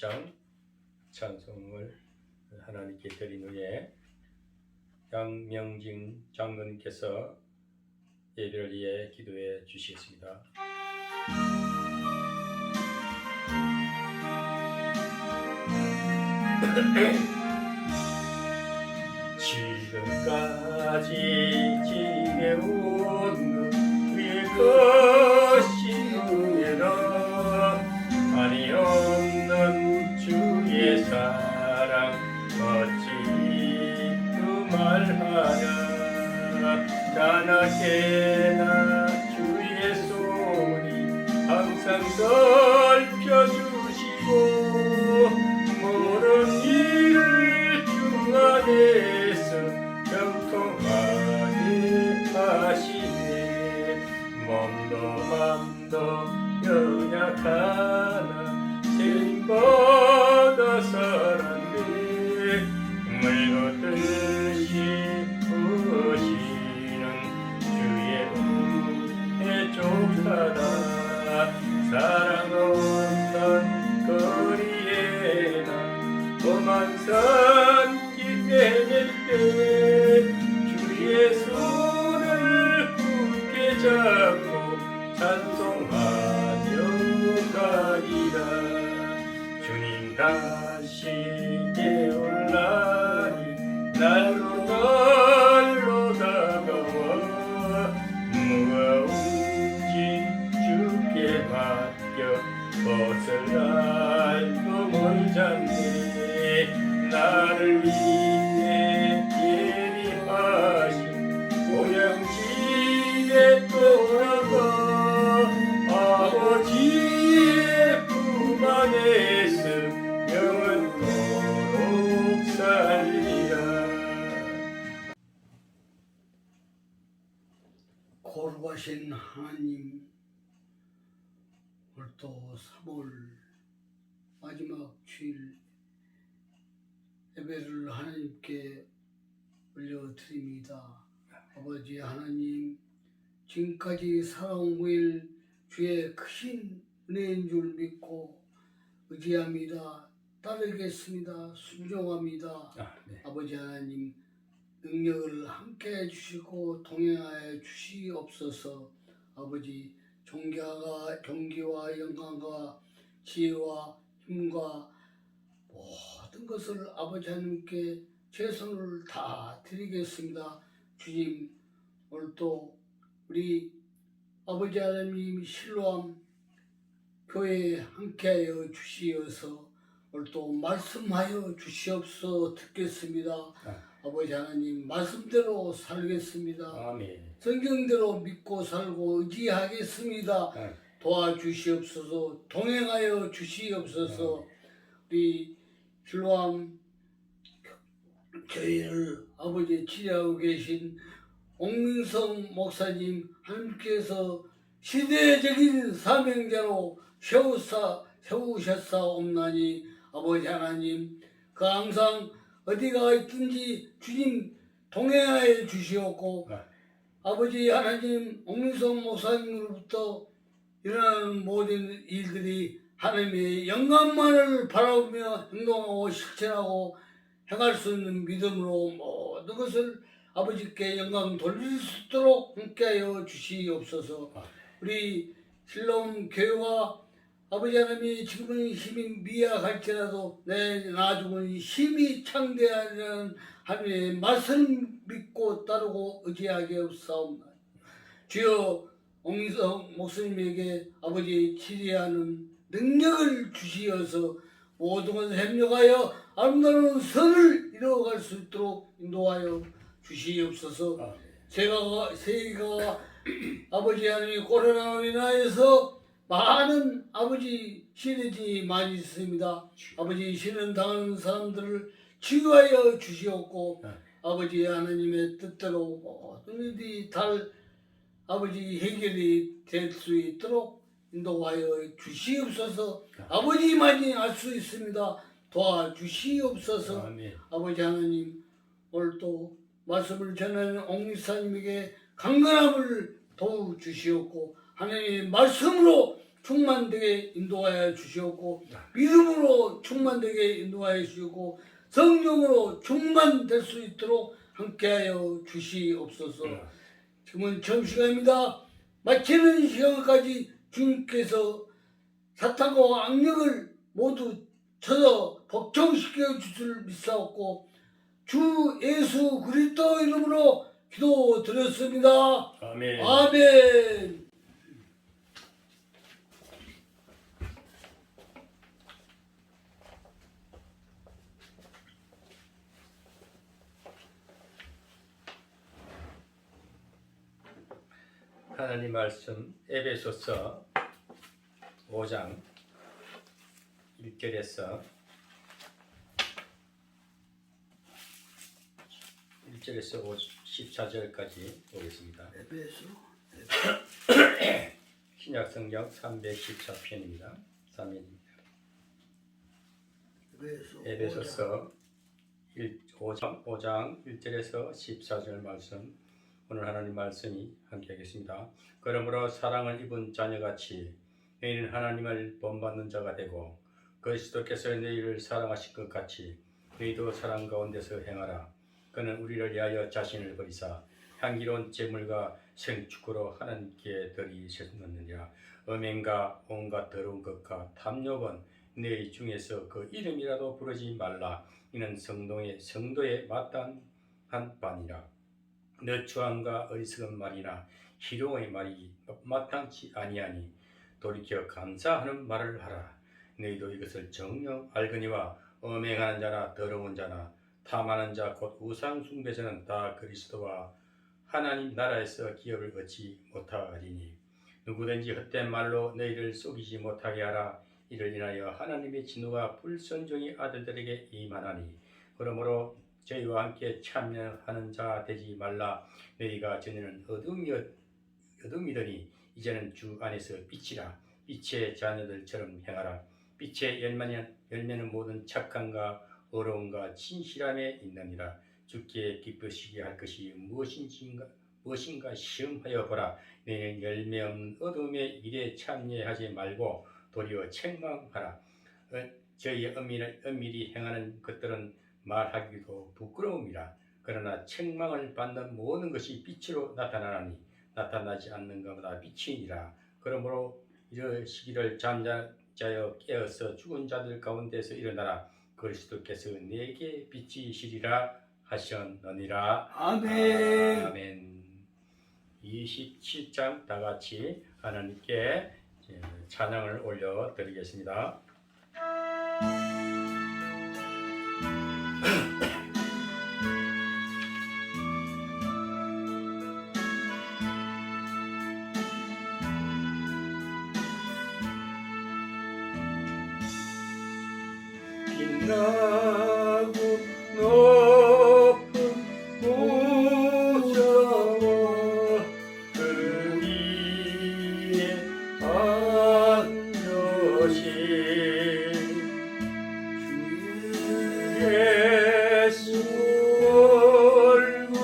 6장 찬송을 하나님께 드린 후에 양명진 장로님께서 예배를 위해 기도해 주시겠습니다. 지금까지 지내온 그의 것이 은혜라 한이 없는 주의 사랑 어찌 두말하냐 자나깨나 주의 손이 항상 살펴주시고 모든 일을 주 안에서 형통하게 하시네 몸도 맘도 연약하나 세임받아 살았네 물걷듯이 부으시는 주의 은혜 족하다 사랑 없는 거리에 나 험한 산길 헤맬 때 주의 손을 굳게 잡고 찬송하며 가리라 주님 다시 깨어나니 날로 날로 다가와 무거운 짐 주께 맡겨 벗을 날도 멀잖네 나를 위해 예비하신 고향집에 돌아가 아버지의 품 안에서 영원토록 살리라. 거룩하신 하나님, 오늘도 3월 마지막 주일 예배를 하나님께 올려드립니다. 아버지 하나님, 지금까지 살아온 일 주의 크신 은혜인 줄 믿고 의지합니다. 따르겠습니다. 순종합니다. 네. 아버지 하나님, 능력을 함께 해주시고 동행하여 주시옵소서. 아버지, 존귀와 영광과 지혜와 힘과 모든 것을 아버지 하나님께 최선을 다 드리겠습니다. 주님, 오늘도 우리 아버지 하나님 실로암 교회에 함께하여 주시어서 오늘도 말씀하여 주시옵소서. 듣겠습니다. 아버지 하나님, 말씀대로 살겠습니다. 아멘. 성경대로 믿고 살고 의지하겠습니다. 도와주시옵소서. 동행하여 주시옵소서. 우리 실로암 교회를 아버지 치료하고 계신 옥민성 목사님 하나님께서 시대적인 사명자로 세우셨사옵나니 아버지 하나님, 그 항상 어디가 있든지 주님 동행하여 주시옵고 아버지 하나님, 옥민성 목사님으로부터 일어나는 모든 일들이 하나님의 영광만을 바라보며 행동하고 실천하고 행할 수 있는 믿음으로 모든 것을 아버지께 영광 돌릴 수 있도록 함께하여 주시옵소서. 우리 실로암 교회와 아버지 하나님이 지금은 힘이 미약할지라도 나중은 힘이 창대하리라는 하나님의 말씀 믿고 따르고 의지하게 없사옵나이다. 주여, 옥민성 목사님에게 아버지 치리하는 능력을 주시어서 모든 것을 협력하여 아름다운 선을 이루어갈 수 있도록 인도하여 주시옵소서. 새해가 아버지 하나님 코로나로 인하여서 많은 아버지 시리지 많이 있습니다. 아버지 시는 당하는 사람들을 치유하여 주시옵고 아버지 하나님의 뜻대로 모든 일이 아버지 해결이 될 수 있도록 인도하여 주시옵소서. 아버지만이 알 수 있습니다. 도와주시옵소서. 아버지 하나님, 오늘도 말씀을 전하는 옥리사님에게 강건함을 도와주시옵고 하나님의 말씀으로 충만되게 인도하여 주시옵고 믿음으로 충만되게 인도하여 주시고 성령으로 충만될 수 있도록 함께하여 주시옵소서. 지금은 점심시간입니다. 마치는 시간까지 주님께서 사탄과 악령을 모두 쳐서 복종시켜 주실 믿사옵고 주 예수 그리스도 이름으로 기도드렸습니다. 아멘. 아멘. 하나님 말씀 에베소서 5장 1절에서 14절까지 보겠습니다. 에베소 신약성경 314편입니다. 3편입니다. 에베소서 5장 1절에서 14절 말씀, 오늘 하나님 말씀이 함께 하겠습니다. 그러므로 사랑을 입은 자녀같이 너희는 하나님을 본받는 자가 되고 그리스도께서 너희를 사랑하신 것 같이 너희도 사랑 가운데서 행하라. 그는 우리를 위하여 자신을 버리사 향기로운 제물과 생축으로 하나님께 드리셨느니라. 음행과 온갖 더러운 것과 탐욕은 너희 중에서 그 이름이라도 부르지 말라. 이는 성도의 마땅한 바니라. 너추함과 어리석은 말이나 희롱의 말이 마땅치 아니하니 돌이켜 감사하는 말을 하라. 너희도 이것을 정녕 알거니와 음행하는 자나 더러운 자나 탐하는 자 곧 우상 숭배자는 다 그리스도와 하나님 나라에서 기업을 얻지 못하리니 누구든지 헛된 말로 너희를 속이지 못하게 하라. 이를 인하여 하나님의 진노가 불순종의 아들들에게 임하나니 그러므로 저희와 함께 참여하는 자 되지 말라. 너희가 전에는 어둠이더니 이제는 주 안에서 빛이라. 빛의 자녀들처럼 행하라. 빛의 열매는 모든 착함과 어려움과 진실함에 있느니라. 주께 기쁘시게 할 것이 무엇인가 시험하여 보라. 너희는 열매 없는 어둠의 일에 참여하지 말고 도리어 책망하라. 저희 엄밀히 행하는 것들은 말하기도 부끄러움이라. 그러나 책망을 받는 모든 것이 빛으로 나타나니 나타나지 않는 것보다 빛이니라. 그러므로 이러시기를 잠자여 깨어서 죽은 자들 가운데서 일어나라. 그리스도께서 내게 빛이시리라 하셨느니라. 아멘. 아멘. 27장 다같이 하나님께 찬양을 올려드리겠습니다. 빛나고 높은 보좌와 그 위에 앉으신 예수 얼굴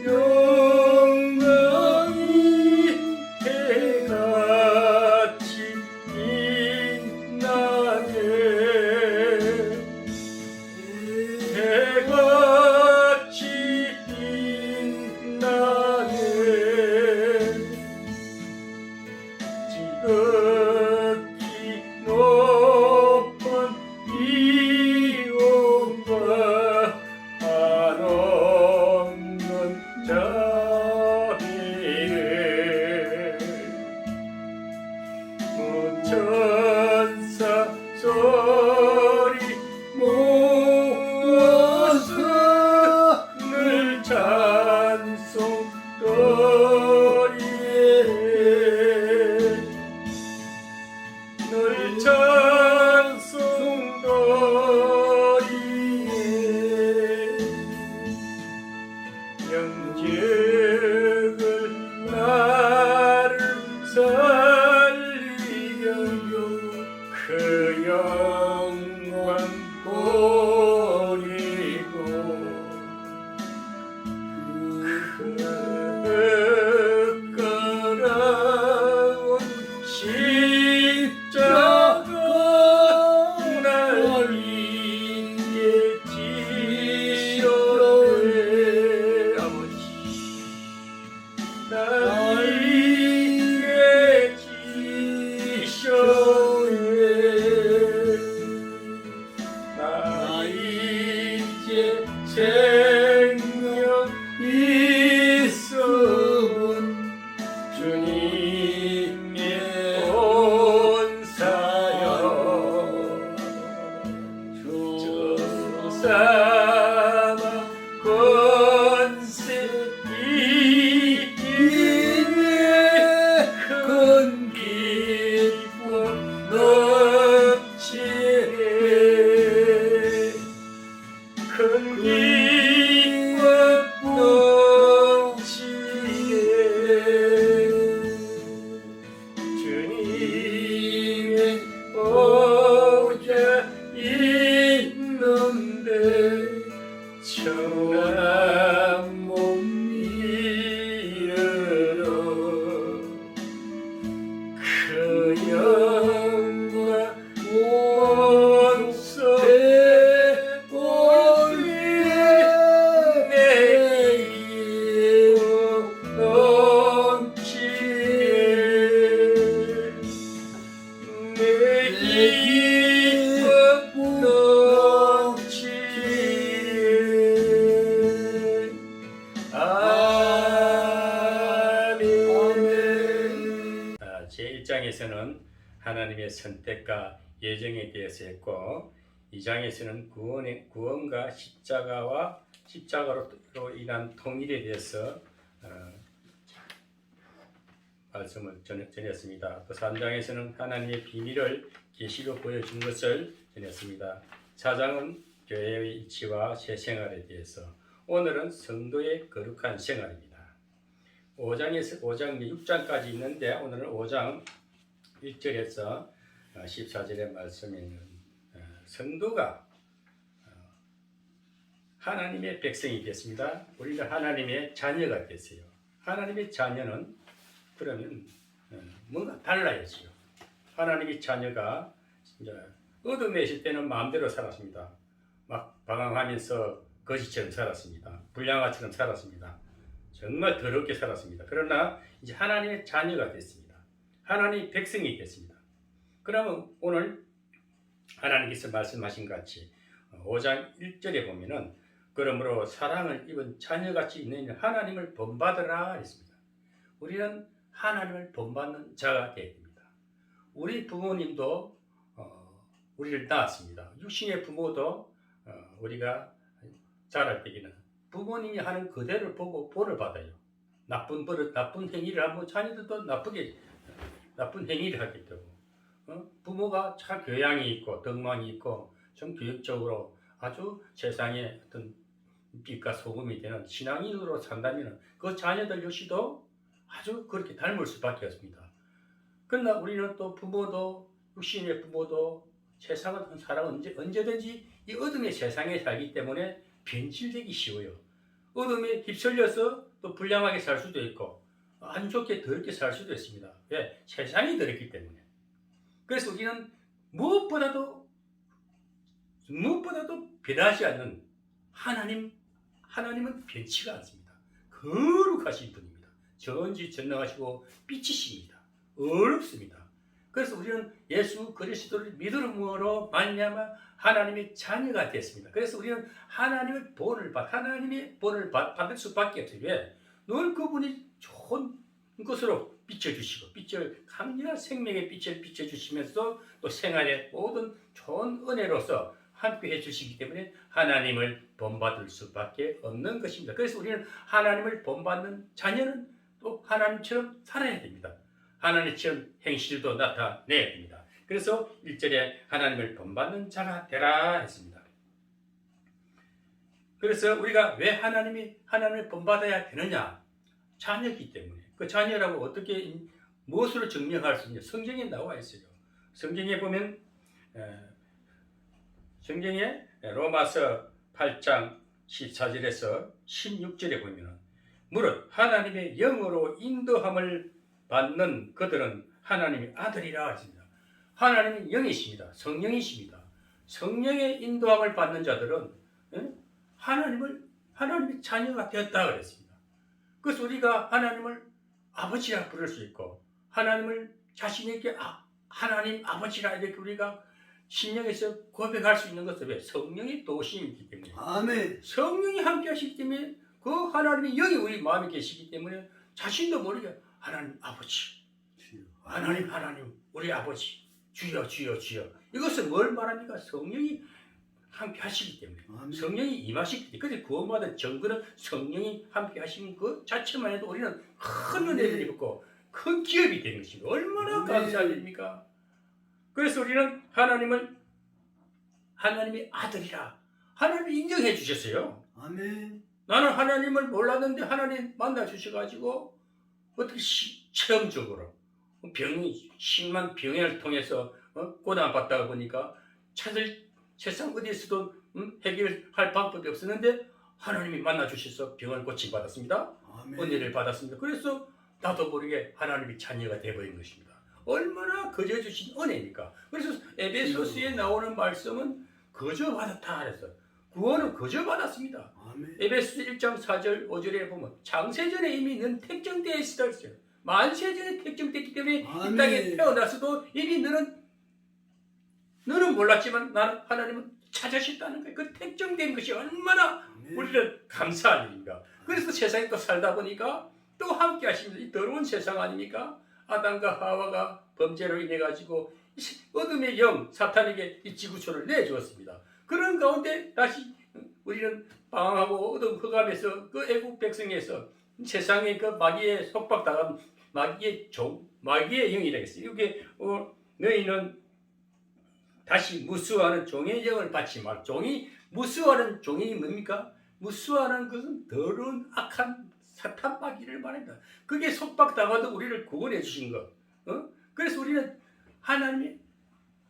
영광이 해같이 빛나네. 해같이 빛나네. 지극히 높은 이온과 한없는 자비를 천사 소리 모아서 늘 찬송거리에 늘 찬송거리에 영적을 나를 살리려 그 영광 보리고 그 가라운 시 이내 큰 기쁨 넘치네 큰 기쁨 넘치네 주님의 보좌 있는데 청한 몸 이르러 그 영광 온손에 올리네 내 기쁨 넘치네 내 기쁨 넘치네 아멘. 제 1장에서는 하나님의 선택과 예정에 대해서 했고 2장에서는 구원과 십자가로 인한 통일에 대해서 말씀을 전했습니다. 또 3장에서는 하나님의 비밀을 계시로 보여준 것을 전했습니다. 4장은 교회의 이치와 새 생활에 대해서, 오늘은 성도의 거룩한 생활입니다. 5장 6장까지 있는데 오늘은 5장 1절에서 14절의 말씀에 있는 성도가 하나님의 백성이 됐습니다. 우리는 하나님의 자녀가 됐어요. 하나님의 자녀는 그러면 뭔가 달라야지요. 하나님의 자녀가 이제 어둠에 있을 때는 마음대로 살았습니다. 막 방황하면서 거지처럼 살았습니다. 불량아처럼 살았습니다. 정말 더럽게 살았습니다. 그러나 이제 하나님의 자녀가 됐습니다. 하나님의 백성이 됐습니다. 그러면 오늘 하나님께서 말씀하신 같이 5장 1절에 보면은 그러므로 사랑을 입은 자녀같이 있는 하나님을 본받으라 했습니다. 우리는 하나님을 본받는 자가 되어야 됩니다. 우리 부모님도 우리를 낳았습니다. 육신의 부모도 우리가 자랄 때에는 부모님이 하는 그대로 보고 본을 받아요. 나쁜 버릇, 나쁜 행위를 하면 자녀들도 나쁜 행위를 하게 되고, 부모가 참 교양이 있고 덕망이 있고 좀 교육적으로 아주 세상에 어떤 빛과 소금이 되는 신앙인으로 산다면 그 자녀들 역시도 아주 그렇게 닮을 수밖에 없습니다. 그러나 우리는 또 부모도, 육신의 부모도 세상은 사람은 언제든지 이 어둠의 세상에 살기 때문에 변질되기 쉬워요. 어둠에 휩쓸려서 또 불량하게 살 수도 있고 안 좋게 더럽게 살 수도 있습니다. 왜? 세상이 더럽기 때문에. 그래서 우리는 무엇보다도 변하지 않는 하나님은 변치가 않습니다. 거룩하신 분입니다. 전지전능하시고 빛이십니다. 어렵습니다. 그래서 우리는 예수 그리스도를 믿음으로 말미암아 하나님의 자녀가 됐습니다. 그래서 우리는 하나님의 본을 받을 수밖에 없어요. 왜? 늘 그분이 좋은 것으로 비춰주시고 강렬한 생명의 빛을 비춰주시면서 또 생활의 모든 좋은 은혜로서 함께 해주시기 때문에 하나님을 본받을 수밖에 없는 것입니다. 그래서 우리는 하나님을 본받는 자녀는 또 하나님처럼 살아야 됩니다. 하나님처럼 행실도 나타내야 됩니다. 그래서 1절에 하나님을 본받는 자가 되라 했습니다. 그래서 우리가 왜 하나님을 본받아야 되느냐? 자녀이기 때문에. 그 자녀라고 어떻게 무엇으로 증명할 수 있냐? 성경에 나와 있어요. 성경에 보면 성경에 로마서 8장 14절에서 16절에 보면 무릇 하나님의 영으로 인도함을 받는 그들은 하나님의 아들이라 하십니다. 하나님은 영이십니다. 성령이십니다. 성령의 인도함을 받는 자들은 하나님의 자녀가 되었다 그랬습니다. 그래서 우리가 하나님을 아버지라 부를 수 있고 하나님을 자신에게 하나님 아버지라 이렇게 우리가 신령에서 고백할 수 있는 것은 왜? 성령의 도심이기 때문에. 아멘. 성령이 함께 하시기 때문에 그 하나님의 영이 우리 마음에 계시기 때문에 자신도 모르게 하나님 아버지, 하나님 우리 아버지, 주여 이것은 뭘 말합니까? 성령이 함께 하시기 때문에 아멘. 성령이 임하시기 때문에 그래서 구원받은 증거는 성령이 함께 하시는 그 자체만 해도 우리는 큰 은혜를 입고 큰 기업이 되는 것입니다. 얼마나 아멘. 감사할 일입니까? 그래서 우리는 하나님을 하나님의 아들이라 하나님이 인정해 주셨어요. 아멘. 나는 하나님을 몰랐는데 하나님 만나 주셔가지고 어떻게 체험적으로 심한 병을 통해서 고난받다가 보니까 세상 어디에서도 해결할 방법이 없었는데 하나님이 만나 주셔서 병을 고침받았습니다. 아멘. 은혜를 받았습니다. 그래서 나도 모르게 하나님의 자녀가 되어버린 것입니다. 얼마나 거저 주신 은혜입니까? 그래서 에베소서에 나오는 말씀은 거저 받았다 그래서 구원은 거저 받았습니다. 아멘. 에베소 1장 4절 5절에 보면 창세전에 이미 는 택정되어 있었다 했어요. 만세전에 택정됐기 때문에 아멘. 이 땅에 태어났어도 이미 너는 몰랐지만 나는 하나님은 찾으셨다는 거예요. 그 택정된 것이 얼마나 아멘. 우리는 감사한 일인가. 그래서 세상에 또 살다 보니까 또 함께 하십니다. 이 더러운 세상 아닙니까? 아담과 하와가 범죄로 인해 가지고 어둠의 영 사탄에게 이 지구촌을 내주었습니다. 그런 가운데 다시 우리는 방황하고 어둠 흑암에서 그 애국 백성에서 세상에 그 마귀에 속박당한 마귀의 영이라 했어요. 이게 너희는 다시 무수하는 종의 영을 받지 말. 무수하는 종이 뭡니까? 무수하는 것은 더러운 악한 사탄 마귀를 말합니다. 그게 속박당하도 우리를 구원해 주신 것. 그래서 우리는 하나님의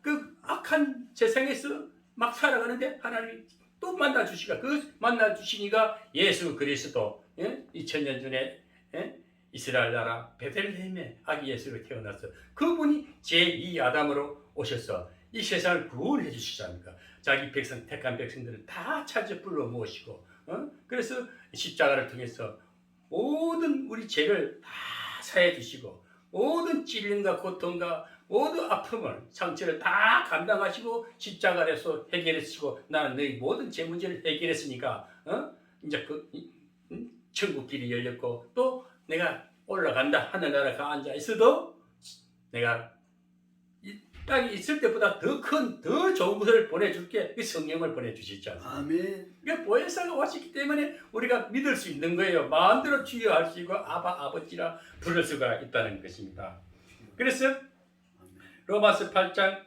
그 악한 세상에서 막 살아가는데 하나님이 또 만나 주시가 그 만나 주시니까 예수 그리스도 2000년 전에 이스라엘 나라 베들레헴에 아기 예수가 태어났어. 그분이 제2 아담으로 오셔서 이 세상을 구원해 주시지 않습니까? 자기 백성 택한 백성들을 다 찾아 불러 모으시고 그래서 십자가를 통해서 모든 우리 죄를 다 사해 주시고 모든 찔림과 고통과 모든 아픔을 상처를 다 감당하시고 십자가에서 해결했시고 나는 너희 모든 죄 문제를 해결했으니까 이제 그 천국 길이 열렸고 또 내가 올라간다 하늘나라 가 앉아 있어도 내가 이 땅에 있을 때보다 더 큰 더 좋은 것을 보내줄게. 그 성령을 보내주시지 않습니까? 아멘. 그러니까 보혜사가 왔기 때문에 우리가 믿을 수 있는 거예요. 마음대로 주여 할 수 있고 아버지라 부를 수가 있다는 것입니다. 그래서 로마서 8장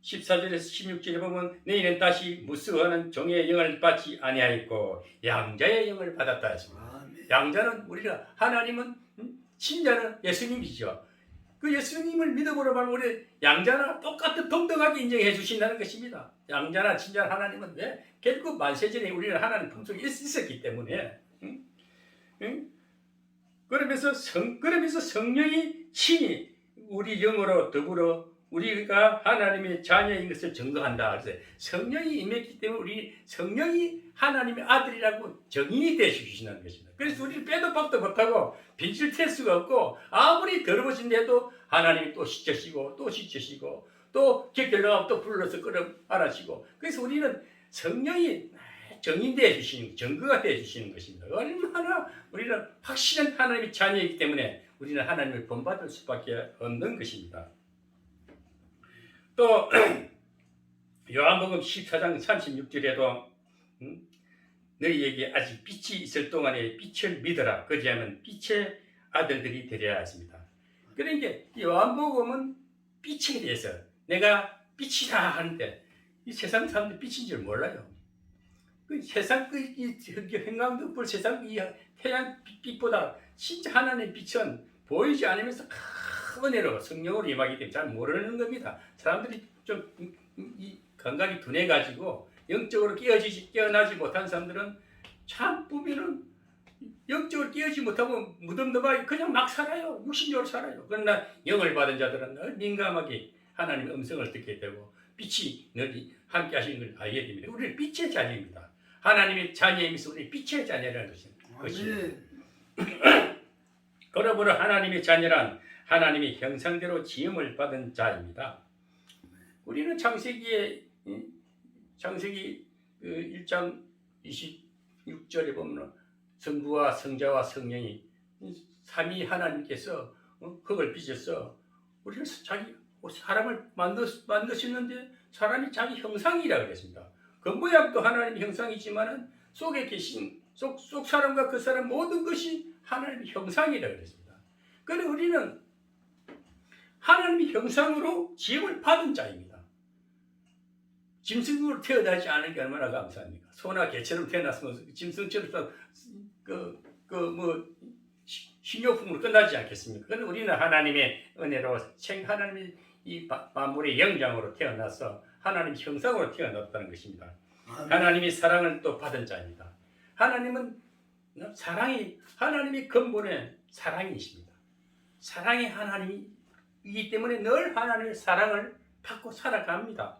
14절에서 16절에 보면 너희는 다시 무수하는 종의 영을 받지 아니하였고 양자의 영을 받았다 했습니다. 아멘. 양자는 우리가 하나님은 신자는 예수님이죠. 그 예수님을 믿음으로 말하면 우리 양자나 똑같은 동등하게 인정해 주신다는 것입니다. 양자나 친자 하나님은 왜? 결국 만세전에 우리는 하나님 품속에 있었기 때문에 그러면서 성령이 친히 우리 영으로 더불어 우리가 하나님의 자녀인 것을 증거한다. 그래서 성령이 임했기 때문에 우리 성령이 하나님의 아들이라고 정인이 되시신다는 것입니다. 그래서 우리는 빼도 박도 못하고 빈실될 수가 없고 아무리 더러워진데도 하나님이 또 씻으시고 또 씻으시고 또 격결나가면 또 불러서 끌어 안아시고 그래서 우리는 성령이 정인되어 주시는 증거가 되어 주시는 것입니다. 얼마나 우리는 확실한 하나님의 자녀이기 때문에 우리는 하나님을 본받을 수밖에 없는 것입니다. 또 요한복음 14장 36절에도 너희에게 아직 빛이 있을 동안에 빛을 믿어라. 그리하면 빛의 아들들이 되려야 했습니다. 그러니까 요한복음은 빛에 대해서 내가 빛이다 하는데 이 세상 사람들 빛인 줄 몰라요. 그 세상 이 형광등불 세상 이 태양 빛보다 진짜 하나님의 빛은 보이지 않으면서 큰 은혜로 성령으로 임하기 때문에 잘 모르는 겁니다. 사람들이 좀 이 감각이 둔해가지고 영적으로 깨어나지 못한 사람들은 참 보면은 영적으로 깨어지 못하고 무덤덤하게 그냥 막 살아요. 육신적으로 살아요. 그러나 영을 받은 자들은 늘 민감하게 하나님의 음성을 듣게 되고 빛이 늘 함께 하시는 걸 알게 됩니다. 우리는 빛의 자녀입니다. 하나님의 자녀이면서 우리 빛의 자녀라는 것입니다. 그러므로 하나님의 자녀란 하나님의 형상대로 지음을 받은 자입니다. 우리는 창세기 1장 26절에 보면 성부와 성자와 성령이 삼위 하나님께서 흙을 빚어서 우리는 사람을 만드셨는데 사람이 자기 형상이라고 그랬습니다. 그 모양도 하나님의 형상이지만은 속에 계신 속 사람과 그 사람 모든 것이 하나님의 형상이라고 그랬습니다. 그런데 우리는 하나님의 형상으로 지음을 받은 자입니다. 짐승으로 태어나지 않은 게 얼마나 감사합니까? 소나 개처럼 태어났으면 짐승처럼 식료품으로 끝나지 않겠습니까? 그런데 우리는 하나님의 은혜로 하나님의 이 만물의 영장으로 태어나서 하나님 형상으로 태어났다는 것입니다. 하나님이 사랑을 또 받은 자입니다. 하나님은 하나님의 근본의 사랑이십니다. 사랑의 하나님이기 때문에 늘 하나님의 사랑을 받고 살아갑니다.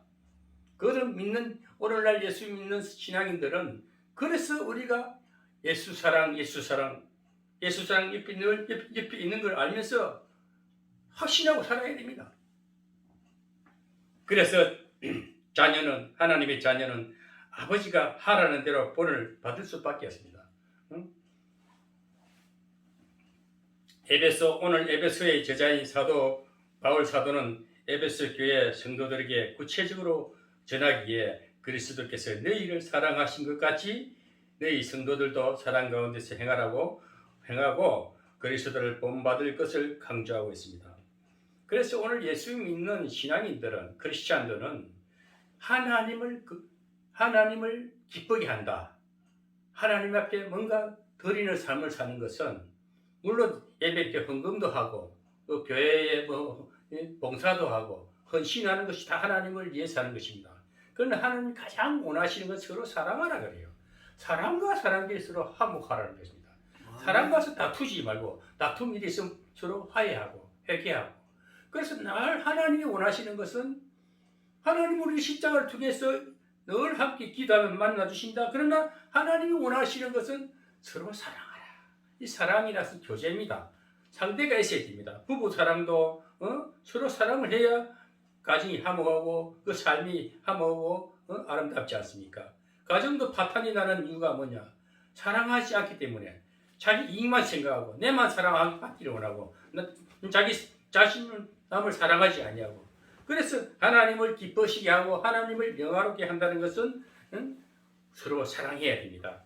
그것을 믿는 오늘날 예수 믿는 신앙인들은 그래서 우리가 예수 사랑 옆에 있는 걸 알면서 확신하고 살아야 됩니다. 그래서 하나님의 자녀는 아버지가 하라는 대로 본을 받을 수밖에 없습니다. 오늘 에베소의 제자인 바울 사도는 에베소 교회 성도들에게 구체적으로 전하기에 그리스도께서 너희를 사랑하신 것 같이 너희 성도들도 사랑 가운데서 행하고 그리스도를 본받을 것을 강조하고 있습니다. 그래서 오늘 예수 믿는 신앙인들은 크리스찬들은 하나님을 기쁘게 한다. 하나님 앞에 뭔가 드리는 삶을 사는 것은 물론 예배 때 헌금도 하고 또 교회에 봉사도 하고 헌신하는 것이 다 하나님을 위해 사는 것입니다. 그런데 하나님이 가장 원하시는 건 서로 사랑하라 그래요. 사람과 사람끼리 서로 화목하라는 것입니다. 사람과서 다투지 말고 다툼 일이 있으면 서로 화해하고 회개하고. 그래서 늘 하나님이 원하시는 것은 하나님 우리 십자가를 통해서 늘 함께 기도하면 만나주신다. 그러나 하나님이 원하시는 것은 서로 사랑하라. 이 사랑이라서 교제입니다. 상대가 있어야 됩니다. 부부 사랑도 서로 사랑을 해야 가정이 화목하고 그 삶이 화목하고 아름답지 않습니까? 가정도 파탄이 나는 이유가 뭐냐? 사랑하지 않기 때문에 자기 이익만 생각하고 내만 사랑받기를 원하고 자기 자신은 남을 사랑하지 아니하고 그래서 하나님을 기쁘시게 하고 하나님을 영화롭게 한다는 것은 서로 사랑해야 됩니다.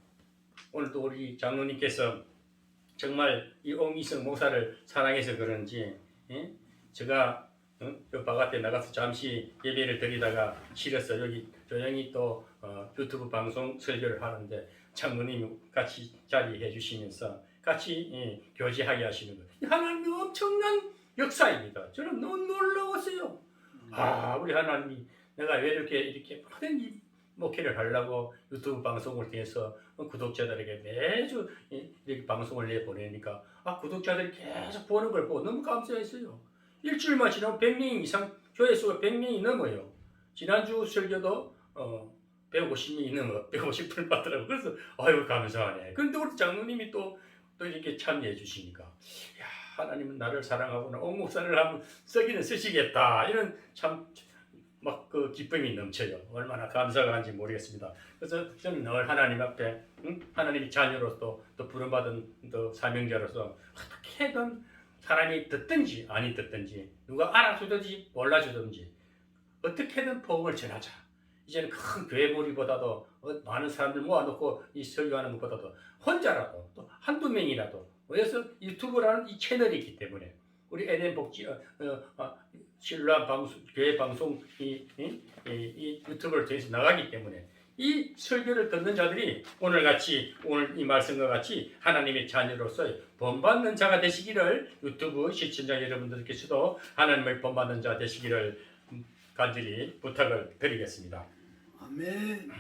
오늘도 우리 장로님께서 정말 이 옹이성 목사를 사랑해서 그런지 제가 바깥에 나가서 잠시 예배를 드리다가 실어서 여기 조용히 또 유튜브 방송 설교를 하는데 장로님이 같이 자리해 주시면서 같이 교제하게 하시는 거예요. 하나님의 엄청난 역사입니다. 저는 너무 놀라웠어요. 우리 하나님이 내가 왜 이렇게 많은 이 목회를 하려고 유튜브 방송을 통해서 구독자들에게 매주 이렇게 방송을 내보내니까 구독자들이 계속 보는 걸 보고 너무 감사했어요. 일주일만 지나면 100명 이상 교회 수가 100명이 넘어요. 지난주 설교도 150명이 넘어 150분을 받더라고요. 그래서 아유 감사하네. 그런데 우리 장로님이 또 이렇게 참여해 주시니까 하나님은 나를 사랑하구나. 목사를 한번 쓰기는 쓰시겠다. 이런 참 막 그 기쁨이 넘쳐요. 얼마나 감사가 한지 모르겠습니다. 그래서 저는 늘 하나님 앞에 하나님의 자녀로서 또 부름받은 또 사명자로서 어떻게든 사람이 듣든지 아니 듣든지 누가 알아주든지 몰라주든지 어떻게든 복음을 전하자. 이제는 큰 교회 무리보다도 많은 사람들 모아놓고 이 설교하는 것보다도 혼자라도 또 한두 명이라도 그래서 유튜브라는 이 채널이 있기 때문에 우리 에덴 복지 신라 방송 교회 방송 이 유튜브를 통해서 나가기 때문에 이 설교를 듣는 자들이 오늘 이 말씀과 같이 하나님의 자녀로서 본받는 자가 되시기를 유튜브 시청자 여러분들께서도 하나님을 본받는 자 되시기를 간절히 부탁을 드리겠습니다. 아멘.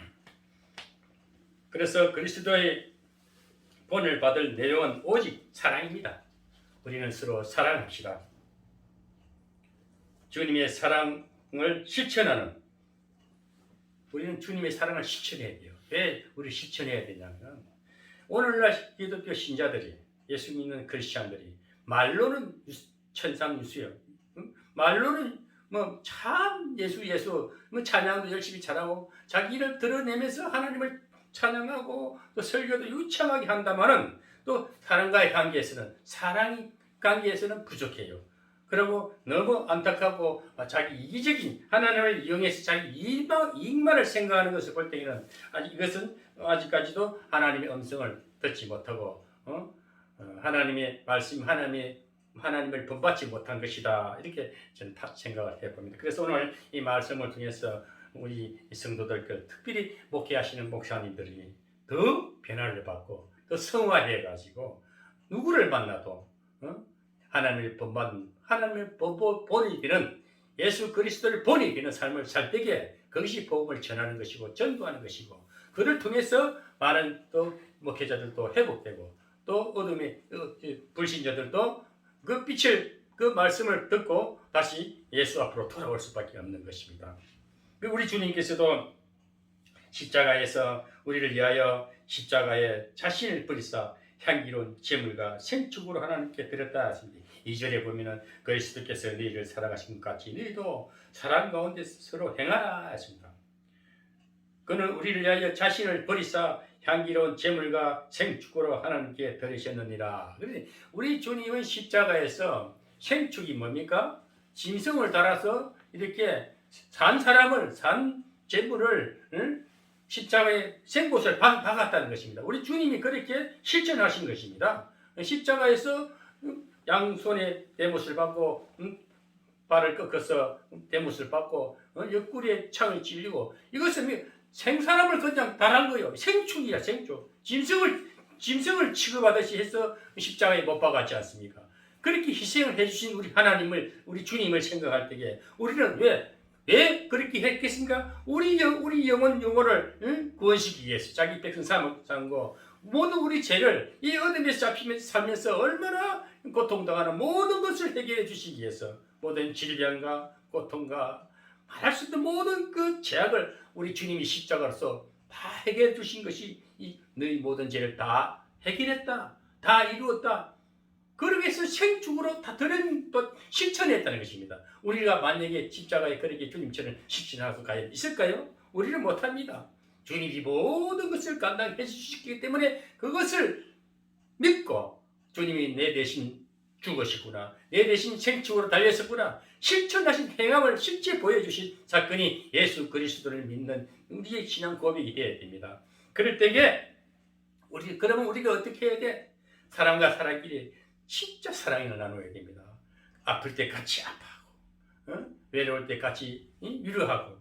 그래서 그리스도의 본을 받을 내용은 오직 사랑입니다. 우리는 서로 사랑합시다. 주님의 사랑을 실천하는 우리는 주님의 사랑을 실천해야 돼요. 왜 우리 실천해야 되냐면 오늘날 기독교 신자들이 예수 믿는 크리스찬들이 말로는 천상유수요. 말로는 참 예수 찬양도 열심히 잘하고 자기 일을 드러내면서 하나님을 찬양하고 또 설교도 유창하게 한다마는 또 사람과의 관계에서는 부족해요. 그리고 너무 안타깝고 자기 이기적인 하나님을 이용해서 자기 이익만을 생각하는 것을 볼 때에는 이것은 아직까지도 하나님의 음성을 듣지 못하고 하나님의 말씀, 하나님을 본받지 못한 것이다. 이렇게 저는 생각을 해봅니다. 그래서 오늘 이 말씀을 통해서 우리 성도들, 특별히 목회하시는 목사님들이 더 변화를 받고 더 성화해가지고 누구를 만나도 하나님을 본받는, 하나님을 본이 되는, 예수 그리스도를 본이 되는 삶을 살 때에 그것이 복음을 전하는 것이고 전도하는 것이고, 그를 통해서 많은 또 목회자들도 회복되고 또 어둠의 불신자들도 그 빛을, 그 말씀을 듣고 다시 예수 앞으로 돌아올 수밖에 없는 것입니다. 우리 주님께서도 십자가에서 우리를 위하여 십자가에 자신을 버리사 향기로운 제물과 생축으로 하나님께 드렸다 하십니다. 2절에 보면은 그리스도께서 너희를 사랑하신 것 같이 너희도 사랑 가운데 서로 행하라 하십니다. 그는 우리를 위하여 자신을 버리사 향기로운 제물과 생축으로 하나님께 드리셨느니라. 그런데 우리 주님은 십자가에서 생축이 뭡니까? 짐승을 달아서 이렇게 산 사람을, 산 제물을 십자가에 생곳을 박았다는 것입니다. 우리 주님이 그렇게 실천하신 것입니다. 십자가에서 양손에 대못을 받고 발을 꺾어서 대못을 받고 옆구리에 창을 찔리고, 이것은 생사람을 그냥 달한 거예요. 생축이야, 생축. 짐승을 취급하듯이 해서 십자가에 못 박았지 않습니까? 그렇게 희생을 해주신 우리 하나님을, 우리 주님을 생각할 때에 우리는 왜 그렇게 했겠습니까? 우리 영혼을 구원시키기 위해서 자기 백성 삼고 모든 우리 죄를 이 어둠에서 살면서 얼마나 고통당하는 모든 것을 해결해 주시기 위해서, 모든 질병과 고통과 말할 수 없는 모든 그 죄악을 우리 주님이 십자가로서 다 해결해 주신 것이 너희 모든 죄를 다 해결했다, 다 이루었다. 그러기 위해서 생축으로 다 실천했다는 것입니다. 우리가 만약에 십자가에 그렇게 주님처럼 실천하고 가야 있을까요? 우리는 못합니다. 주님이 모든 것을 감당해 주셨기 때문에 그것을 믿고 주님이 내 대신 죽으시구나, 내 대신 생축으로 달렸었구나, 실천하신 행함을 실제 보여주신 사건이 예수 그리스도를 믿는 우리의 신앙 고백이 되어야 됩니다. 그럴 때에 그러면 우리가 어떻게 해야 돼? 사람과 사람끼리 진짜 사랑을 나눠야 됩니다. 아플 때 같이 아파하고, 외로울 때 같이 위로하고,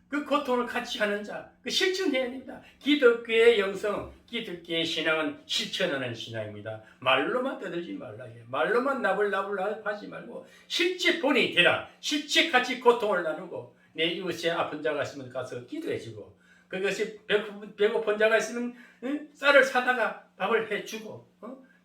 그 고통을 같이 하는 자, 그 실천해야 됩니다. 기독교의 영성, 기독교의 신앙은 실천하는 신앙입니다. 말로만 떠들지 말라. 말로만 나불나불 하지 말고 실제 본이 되라. 실제 같이 고통을 나누고, 내 이웃에 아픈 자가 있으면 가서 기도해주고, 그것이 배고픈 자가 있으면 쌀을 사다가 밥을 해주고,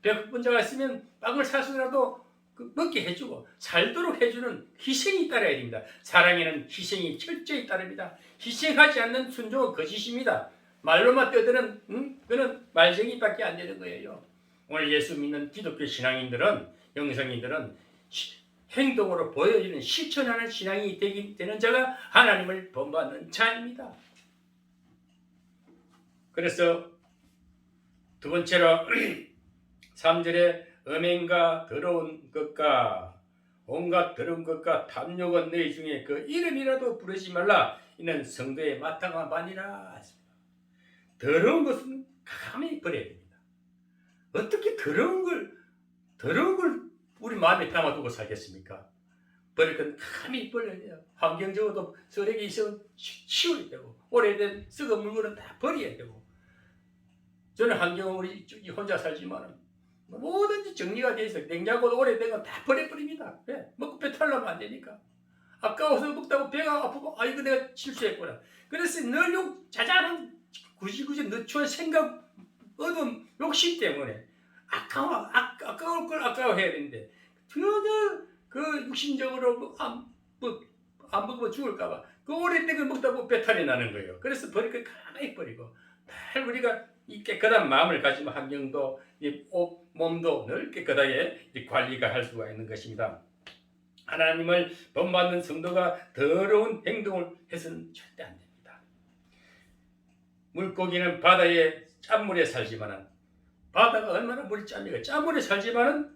배고픈 자가 있으면 빵을 사서라도 먹게 해주고 살도록 해주는 희생이 따라야 됩니다. 사랑에는 희생이 철저히 따릅니다. 희생하지 않는 순종은 거짓입니다. 말로만 떠드는 그는 말쟁이밖에 안 되는 거예요. 오늘 예수 믿는 기독교 신앙인들은, 영성인들은 행동으로 보여지는, 실천하는 신앙이 되는 자가 하나님을 본받는 자입니다. 그래서 두 번째로 3절에 음행과 더러운 것과 온갖 더러운 것과 탐욕은 너희 중에 그 이름이라도 부르지 말라. 이는 성도의 마땅한 바니라. 더러운 것은 가감히 버려야 됩니다. 어떻게 더러운 걸 우리 마음에 담아두고 살겠습니까? 버릴 건 가감히 버려야 돼요. 환경적으로도 쓰레기 있으면 치워야 되고, 오래된 썩은 물건은 다 버려야 되고. 저는 환경은 우리 혼자 살지만 뭐든지 정리가 돼 있어요. 냉장고도 오래된 건 다 버려버립니다. 왜? 먹고 배탈 나면 안 되니까. 아까워서 먹다고 배가 아프고, 이거 내가 실수했구나. 그래서 늘 자잘한 굳이 늦추는 생각, 어둠, 욕심 때문에 아까울 걸 아까워해야 되는데 전혀 그 육신적으로 안 먹으면 죽을까봐 그 오래된 걸 먹다 보면 배탈이 나는 거예요. 그래서 버릴 걸 가만히 버리고, 늘 우리가 이 깨끗한 마음을 가지면 환경도, 몸도 늘 깨끗하게 관리가 할 수가 있는 것입니다. 하나님을 본받는 성도가 더러운 행동을 해서는 절대 안 됩니다. 물고기는 바다의 짠물에 살지만은, 바다가 얼마나 물이 짭니까? 짠물에 살지만은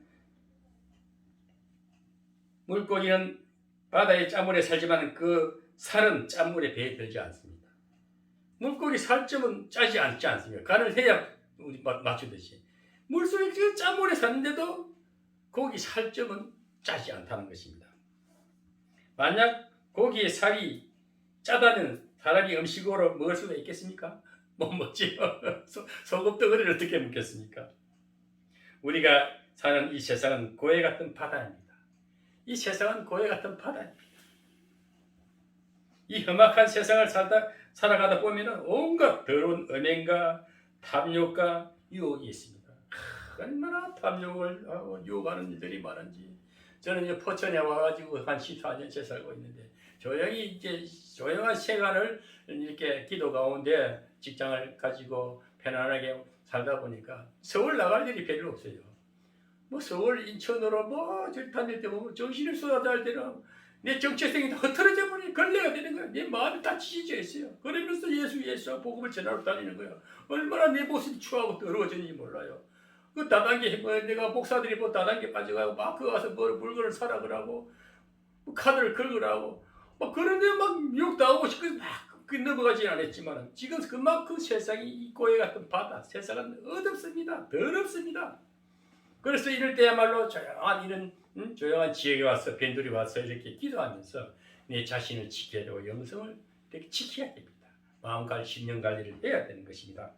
물고기는 바다의 짠물에 살지만 그 살은 짠물에 배에 들지 않습니다. 물고기 살점은 짜지 않지 않습니까? 간을 해야 우리 맞추듯이. 물속에 그 짠물에 사는데도 고기 살점은 짜지 않다는 것입니다. 만약 고기의 살이 짜다면 사람이 음식으로 먹을 수가 있겠습니까? 못 먹지요. 소금덩어리를 어떻게 먹겠습니까? 우리가 사는 이 세상은 고해 같은 바다입니다. 이 세상은 고해 같은 바다입니다. 이 험악한 세상을 살아가다 보면 온갖 더러운 은행과 탐욕과 유혹이 있습니다. 얼마나 탐욕을 하고 유혹하는 일들이 많은지. 저는 이제 포천에 와가지고 한 14년째 살고 있는데 조용한 시간을 이렇게 기도 가운데 직장을 가지고 편안하게 살다 보니까 서울 나갈 일이 별로 없어요. 뭐 서울 인천으로 뭐 저기 다닐 때 보면 정신을 쏟아야 할 때는 내 정체성이 다 흐트러져 버리니 걸레가 되는 거야. 내 마음이 다 지지져 있어요. 그러면서 예수 복음을 전하러 다니는 거야. 얼마나 내 모습이 추하고 더러워졌는지 몰라요. 그 다단계 내가 목사들이 뭐 다단계 빠져가고 막 그 가서 뭐 물건을 사라 그러고 뭐 카드를 긁으라고 막 그런데 막 욕당하고 싶고 막 넘어가지 않았지만 지금 그만큼 세상이 이 고해 같은 바다 세상은 어둡습니다. 더럽습니다. 그래서 이럴 때야말로 조용한 지역에 와서 밴들이 와서 이렇게 기도하면서 내 자신을 지켜야 되고 영성을 이렇게 지켜야 됩니다. 마음관리, 심령 관리를 해야 되는 것입니다.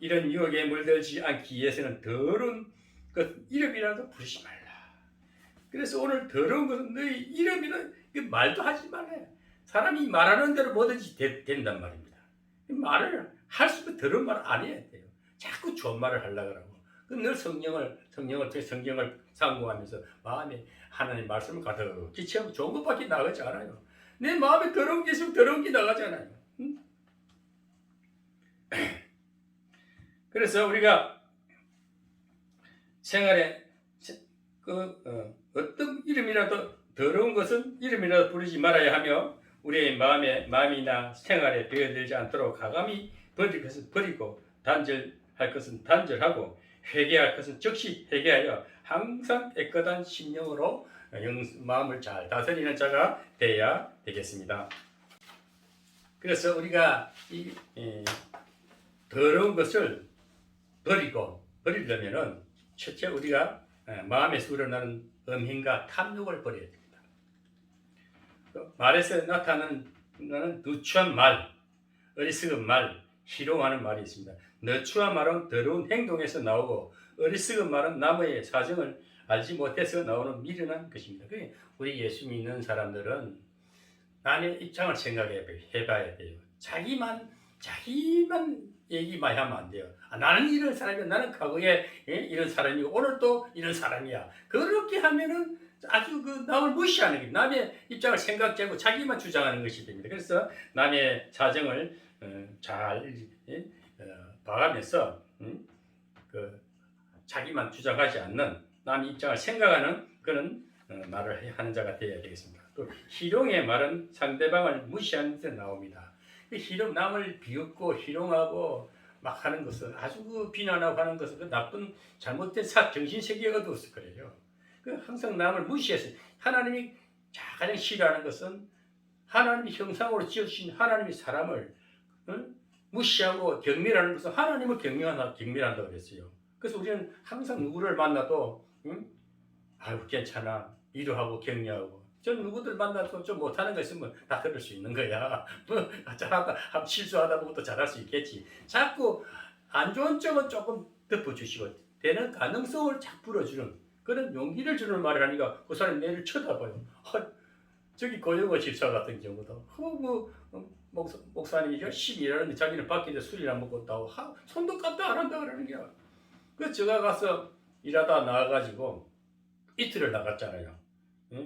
이런 유혹에 물들지 않기 위해서는 더러운 것 이름이라도 부르지 말라. 그래서 오늘 더러운 것은 너희 이름이라 말도 하지 말아요. 사람이 말하는 대로 뭐든지 된단 말입니다. 말을 할 수 있고 더러운 말 안 해야 돼요. 자꾸 좋은 말을 하려고 하고 늘 성경을 상고하면서 마음에 하나님 말씀을 가득히 채우고 좋은 것밖에 나가지 않아요. 내 마음에 더러운 게 있으면 더러운 게 나가잖아요. 응? 그래서 우리가 생활에 어떤 이름이라도 더러운 것은 이름이라도 부르지 말아야 하며 우리의 마음이나 생활에 배어들지 않도록 가감히 버릴 것은 버리고 단절할 것은 단절하고 회개할 것은 즉시 회개하여 항상 깨끗한 심령으로 마음을 잘 다스리는 자가 되어야 되겠습니다. 그래서 우리가 이 더러운 것을 버리려면은 첫째 우리가 마음에서 우러나는 음행과 탐욕을 버려야 됩니다. 말에서 나타나는 누추한 말, 어리석은 말, 희롱하는 말이 있습니다. 너추한 말은 더러운 행동에서 나오고 어리석은 말은 남의 사정을 알지 못해서 나오는 미련한 것입니다. 우리 예수 믿는 사람들은 남의 입장을 생각해봐야 돼요. 자기만 얘기만 하면 안 돼요. 나는 이런 사람이야. 나는 과거에 이런 사람이고 오늘도 이런 사람이야. 그렇게 하면은 아주 남을 무시하는 게 남의 입장을 생각하고 자기만 주장하는 것이 됩니다. 그래서 남의 사정을 잘 봐가면서 자기만 주장하지 않는 남의 입장을 생각하는 그런 말을 하는 자가 되어야 되겠습니다. 또 희롱의 말은 상대방을 무시하는 데서 나옵니다. 남을 비웃고 희롱하고 막 하는 것은 아주 비난하고 하는 것은 나쁜 잘못된 정신세계가 어두웠을 거예요. 항상 남을 무시해서 하나님이 가장 싫어하는 것은 하나님이 형상으로 지으신 하나님이 사람을 무시하고 경멸하는 것은 하나님을 경멸한다고 그랬어요. 그래서 우리는 항상 누구를 만나도 아유 괜찮아 위로하고 격려하고 전 누구들 만나서 좀 못하는 거 있으면 다 그럴 수 있는 거야. 뭐 잘하다 실수하다 보면 또 잘할 수 있겠지. 자꾸 안 좋은 점은 조금 덮어주시고 되는 가능성을 자꾸 풀어주는 그런 용기를 주는 말을 하니까 그 사람이 내를 쳐다봐요. 저기 고영호 집사 같은 경우도 목사님이 열심히 일하는데 자기는 밖에서 술이나 먹고 있다고 손도 까딱 안 한다 그러는 거야. 그래서 제가 가서 일하다 나와가지고 이틀을 나갔잖아요.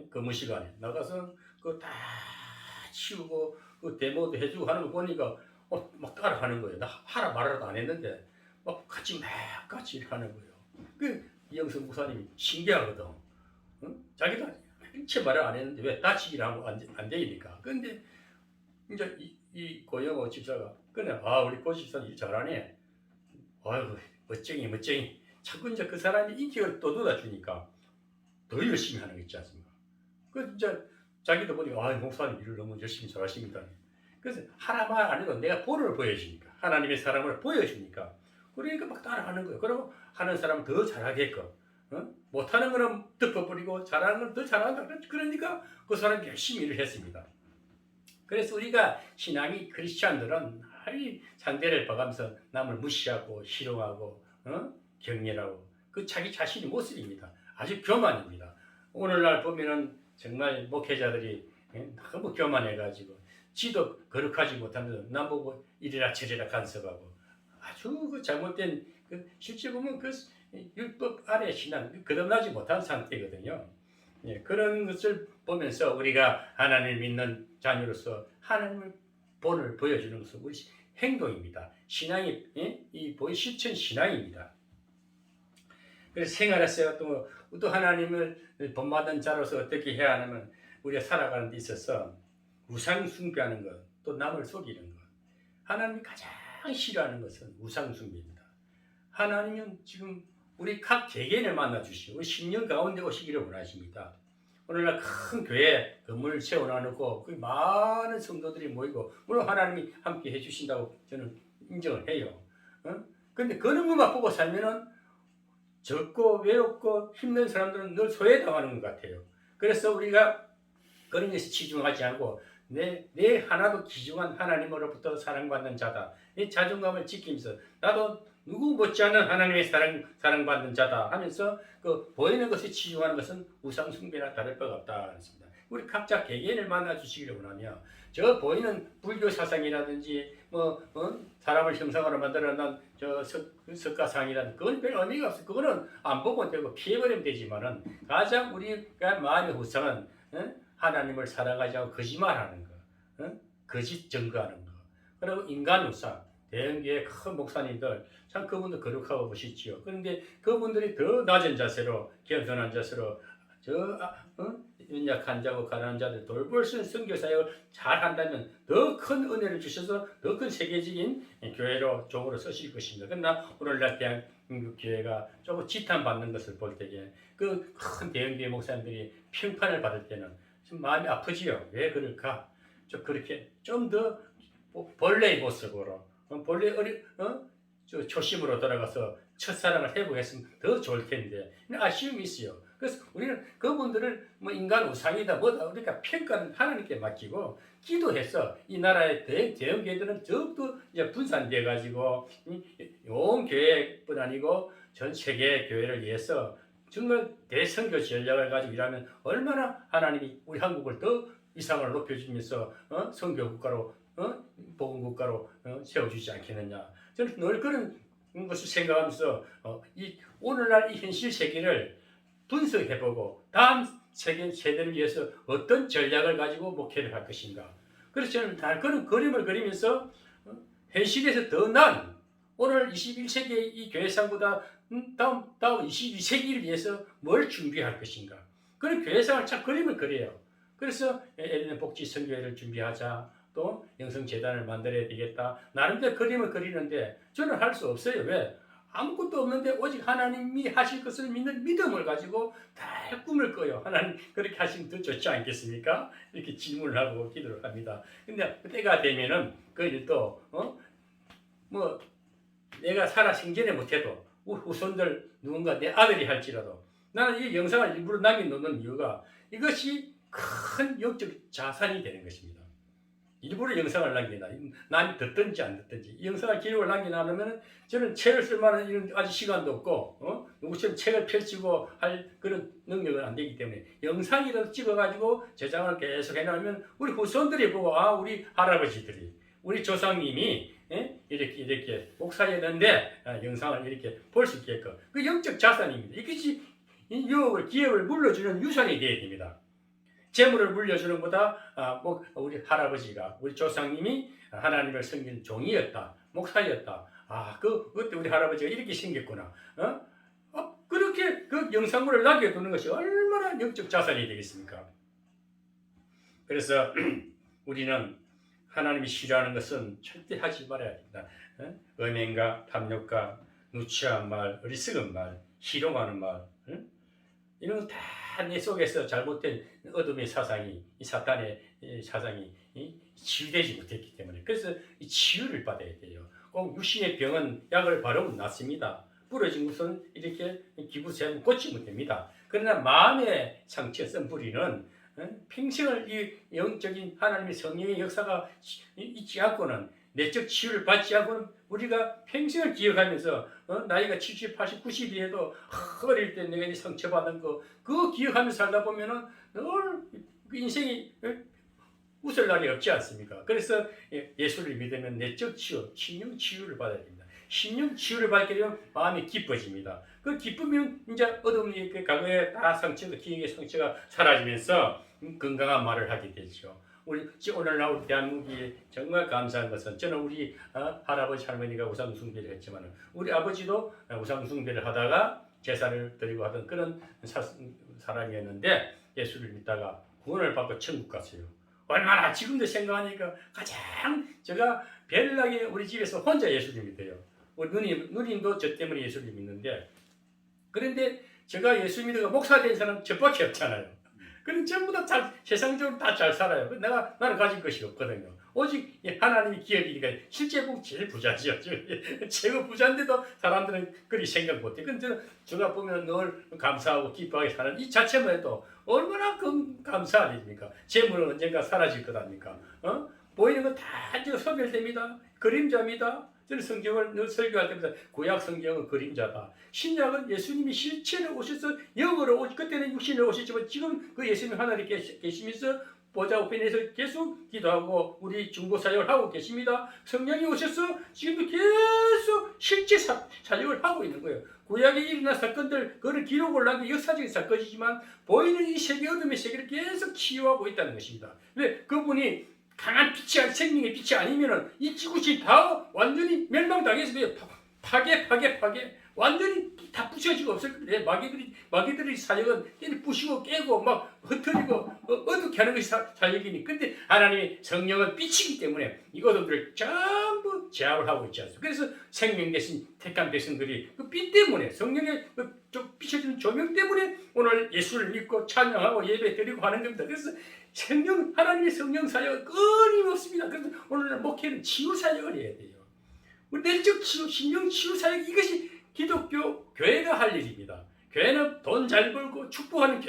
근무 시간에 나가서 그거 다 치우고 그 데모도 해주고 하는 거 보니까 막 따라하는 거예요. 나 하라 말하라도 안 했는데 막 같이 일하는 거예요. 이영석 목사님이 신기하거든. 자기도 일체 말을 안 했는데 왜 다치기를 하고 안 되니까. 근데 이제 이 고영호 집사가 우리 고 집사님 일 잘하네. 아유 멋쟁이. 자꾸 이제 그 사람이 인격을 또 돋아주니까 더 열심히 하는 거 있지 않습니까? 그 진짜 자기도 보니까 아, 목사님 일을 너무 열심히 잘하십니다. 그래서 하나만 안 해도 내가 본을 보여주니까 하나님의 사랑을 보여주니까 그러니까 막 따라하는 거예요. 그리고 하는 사람은 더 잘하게끔 못하는 거는 덮어버리고 잘하는 건 더 잘한다. 그러니까 그 사람이 열심히 일을 했습니다. 그래서 우리가 신앙이 크리스찬들은 상대를 봐가면서 남을 무시하고 희롱하고 경멸하고 그 자기 자신의 모습입니다. 아주 교만입니다. 오늘날 보면은 정말 목회자들이 너무 교만해가지고 지도 거룩하지 못하면서 나보고 이래라 저래라 간섭하고 아주 그 잘못된 실제 보면 그 율법 안에 신앙 거듭나지 못한 상태거든요. 예, 그런 것을 보면서 우리가 하나님을 믿는 자녀로서 하나님의 본을 보여주는 것은 우리 행동입니다. 신앙이 이 실천 신앙입니다. 그래서 생활에서 또 하나님을 본받는 자로서 어떻게 해야 하냐면 우리가 살아가는 데 있어서 우상 숭배하는 것, 또 남을 속이는 것. 하나님이 가장 싫어하는 것은 우상 숭배입니다. 하나님은 지금 우리 각 개개인을 만나 주시고 10년 가운데 오시기를 원하십니다. 오늘날 큰 교회 건물을 세워놔놓고 그 많은 성도들이 모이고 물론 하나님이 함께 해주신다고 저는 인정을 해요. 그런데 그런 것만 보고 살면은 적고 외롭고 힘든 사람들은 늘 소외당하는 것 같아요. 그래서 우리가 그런 것에 치중하지 않고 내 하나도 귀중한 하나님으로부터 사랑받는 자다. 이 자존감을 지키면서 나도 누구 못지않은 하나님의 사랑받는 자다 하면서 그 보이는 것에 치중하는 것은 우상 숭배나 다를 바가 없다 했습니다. 우리 각자 개개인을 만나 주시기를 원하며 저 보이는 불교 사상이라든지 사람을 형상으로 만들어놓은 저 석가상이라든지 그건 별 의미가 없어. 그거는 안 보면 되고 피해버리면 되지만은 가장 우리가 마음의 후상은 하나님을 사랑하지 않고 거짓말하는 거, 거짓 증거하는 거. 그리고 인간 우상, 대형교회 큰 목사님들 참 그분도 거룩하고 멋있지요. 그런데 그분들이 더 낮은 자세로 겸손한 자세로 연약한 자고 가난한 자들 돌볼 수 있는 선교 사역을 잘 한다면 더 큰 은혜를 주셔서 더 큰 세계적인 교회로 종으로 쓰실 것입니다. 그러나 오늘날 대한민국 교회가 조금 지탄받는 것을 볼 때에 그 큰 대형교회 목사님들이 평판을 받을 때는 좀 마음이 아프지요. 왜 그럴까? 좀 그렇게 좀 더 본래의 모습으로 본래 초심으로 돌아가서 첫사랑을 회복했으면 더 좋을 텐데 아쉬움이 있어요. 그래서 우리는 그분들을 인간 우상이다 뭐다 그러니까 평가는 하나님께 맡기고 기도해서 이 나라의 대형 교회들은 더욱더 이제 분산돼 가지고 온 교회뿐 아니고 전 세계 교회를 위해서 정말 대선교 전략을 가지고 일하면 얼마나 하나님이 우리 한국을 더 이상을 높여주면서 선교 국가로 복음 국가로 세워주지 않겠느냐. 저는 늘 그런 것을 생각하면서 이 오늘날 이 현실 세계를 분석해보고 다음 세대를 위해서 어떤 전략을 가지고 목회를 할 것인가. 그래서 저는 다 그런 그림을 그리면서 현실에서 더 난 오늘 21세기의 이 교회상보다 다음 22세기를 위해서 뭘 준비할 것인가. 그런 교회상을 참 그림을 그려요. 그래서 에덴 복지 선교회를 준비하자. 또 영성재단을 만들어야 되겠다. 나름대로 그림을 그리는데 저는 할 수 없어요. 왜? 아무것도 없는데 오직 하나님이 하실 것을 믿는 믿음을 가지고 다 꿈을 꿔요. 하나님 그렇게 하시면 더 좋지 않겠습니까? 이렇게 질문을 하고 기도를 합니다. 근데 때가 되면은 그 일도 내가 살아 생전에 못해도 후손들 누군가 내 아들이 할지라도 나는 이 영상을 일부러 남겨놓는 이유가 이것이 큰 영적 자산이 되는 것입니다. 일부러 영상을 남기나 남이 듣든지 안 듣든지 이 영상을 기록을 남겨놔놓으면 저는 책을 쓸 만한 이런 아직 시간도 없고 누구처럼 책을 펼치고 할 그런 능력은 안 되기 때문에 영상이라도 찍어가지고 저장을 계속 해놓으면 우리 후손들이 보고 우리 할아버지들이 우리 조상님이 이렇게 목사였는데 영상을 이렇게 볼 수 있게끔 그 영적 자산입니다. 이것이 유업을 기업을 물려주는 유산이 되어야 됩니다. 재물을 물려주는 것보다 우리 할아버지가 우리 조상님이 하나님을 섬기는 종이었다 목사였다. 그때 우리 할아버지가 이렇게 생겼구나. 그렇게 그 영상물을 남겨두는 것이 얼마나 영적 자산이 되겠습니까? 그래서 우리는 하나님이 싫어하는 것은 절대 하지 말아야 된다. 음행과 탐욕과 누추한 말, 어리석은 말, 희롱하는 말, 이런 건 다 내 속에서 잘못된 어둠의 사상이, 이 사탄의 사상이 치유되지 못했기 때문에, 그래서 이 치유를 받아야 돼요. 꼭 육신의 병은 약을 바르면 낫습니다. 부러진 것은 이렇게 기부세하면 고치면 됩니다. 그러나 마음의 상처 쓴 뿌리는 평생을 이 영적인 하나님의 성령의 역사가 있지 않고는, 내적 치유를 받지 않고는 우리가 평생을 기억하면서 나이가 70, 80, 90이 해도 어릴 때 내가 상처받은 거 그거 기억하면서 살다 보면은 늘 인생이 웃을 날이 없지 않습니까? 그래서 예수를 믿으면 내적 치유, 심령 치유를 받아야 됩니다. 심령 치유를 받게 되면 마음이 기뻐집니다. 그 기쁘면 이제 어둠이 과거의 다 상처가, 기억의 상처가 사라지면서 건강한 말을 하게 되죠. 우리 오늘날 우리 대한민국이 정말 감사한 것은, 저는 우리 할아버지 할머니가 우상 숭배를 했지만 우리 아버지도 우상 숭배를 하다가 제사를 드리고 하던 그런 사람이었는데 예수를 믿다가 구원을 받고 천국 갔어요. 얼마나 지금도 생각하니까 가장 제가 별나게 우리 집에서 혼자 예수를 믿어요. 우리 누님도 저 때문에 예수를 믿는데, 그런데 제가 예수 믿어가 목사 된 사람 저밖에 없잖아요. 그럼 전부 다 세상적으로 다 잘 살아요. 나는 가진 것이 없거든요. 오직 하나님이 기업이니까 실제 보면 제일 부자죠. 최고 부자인데도 사람들은 그리 생각 못해. 근데 제가 보면 늘 감사하고 기뻐하게 사는 이 자체만 해도 얼마나 감사한 일입니까? 재물은 언젠가 사라질 거다니까. 보이는 건 다 소멸됩니다. 그림자입니다. 저는 성경을 늘 설교할 때마다 구약 성경은 그림자다. 신약은 예수님이 실체로 오셔서 영으로 오시, 그때는 육신으로 오셨지만 지금 그 예수님 하나님 계시면서 보좌 우편에서 계속 기도하고 우리 중보 사역을 하고 계십니다. 성령이 오셔서 지금도 계속 실제 사역을 하고 있는 거예요. 구약에 일어난 사건들, 그걸 기록을 한 게 역사적인 사건이지만 보이는 이 세계, 어둠의 세계를 계속 치유하고 있다는 것입니다. 왜? 그분이 강한 빛이, 생명의 빛이 아니면은 이 지구시 다 완전히 멸망당했어요. 파괴 완전히 다 부셔지고 없을 겁니다. 마귀들의 사역은 부시고 깨고 막 흩어지고 어둡게 하는 것이 사역이니, 근데 하나님의 성령은 빛이기 때문에 이 어둠들을 전부 제압을 하고 있지 않습니까? 그래서 생명 대신 택한 백성들이 그 빛 때문에, 성령의 비춰지는 조명 때문에 오늘 예수를 믿고 찬양하고 예배 드리고 하는 겁니다. 그래서 하나님의 성령 사역은 끊임없습니다. 그래서 오늘 목회는 치유 사역을 해야 돼요. 우리 내적 치유, 심령 치유 사역, 이것이 기독교 교회가 할 일입니다. 교회는 돈 잘 벌고 축복하는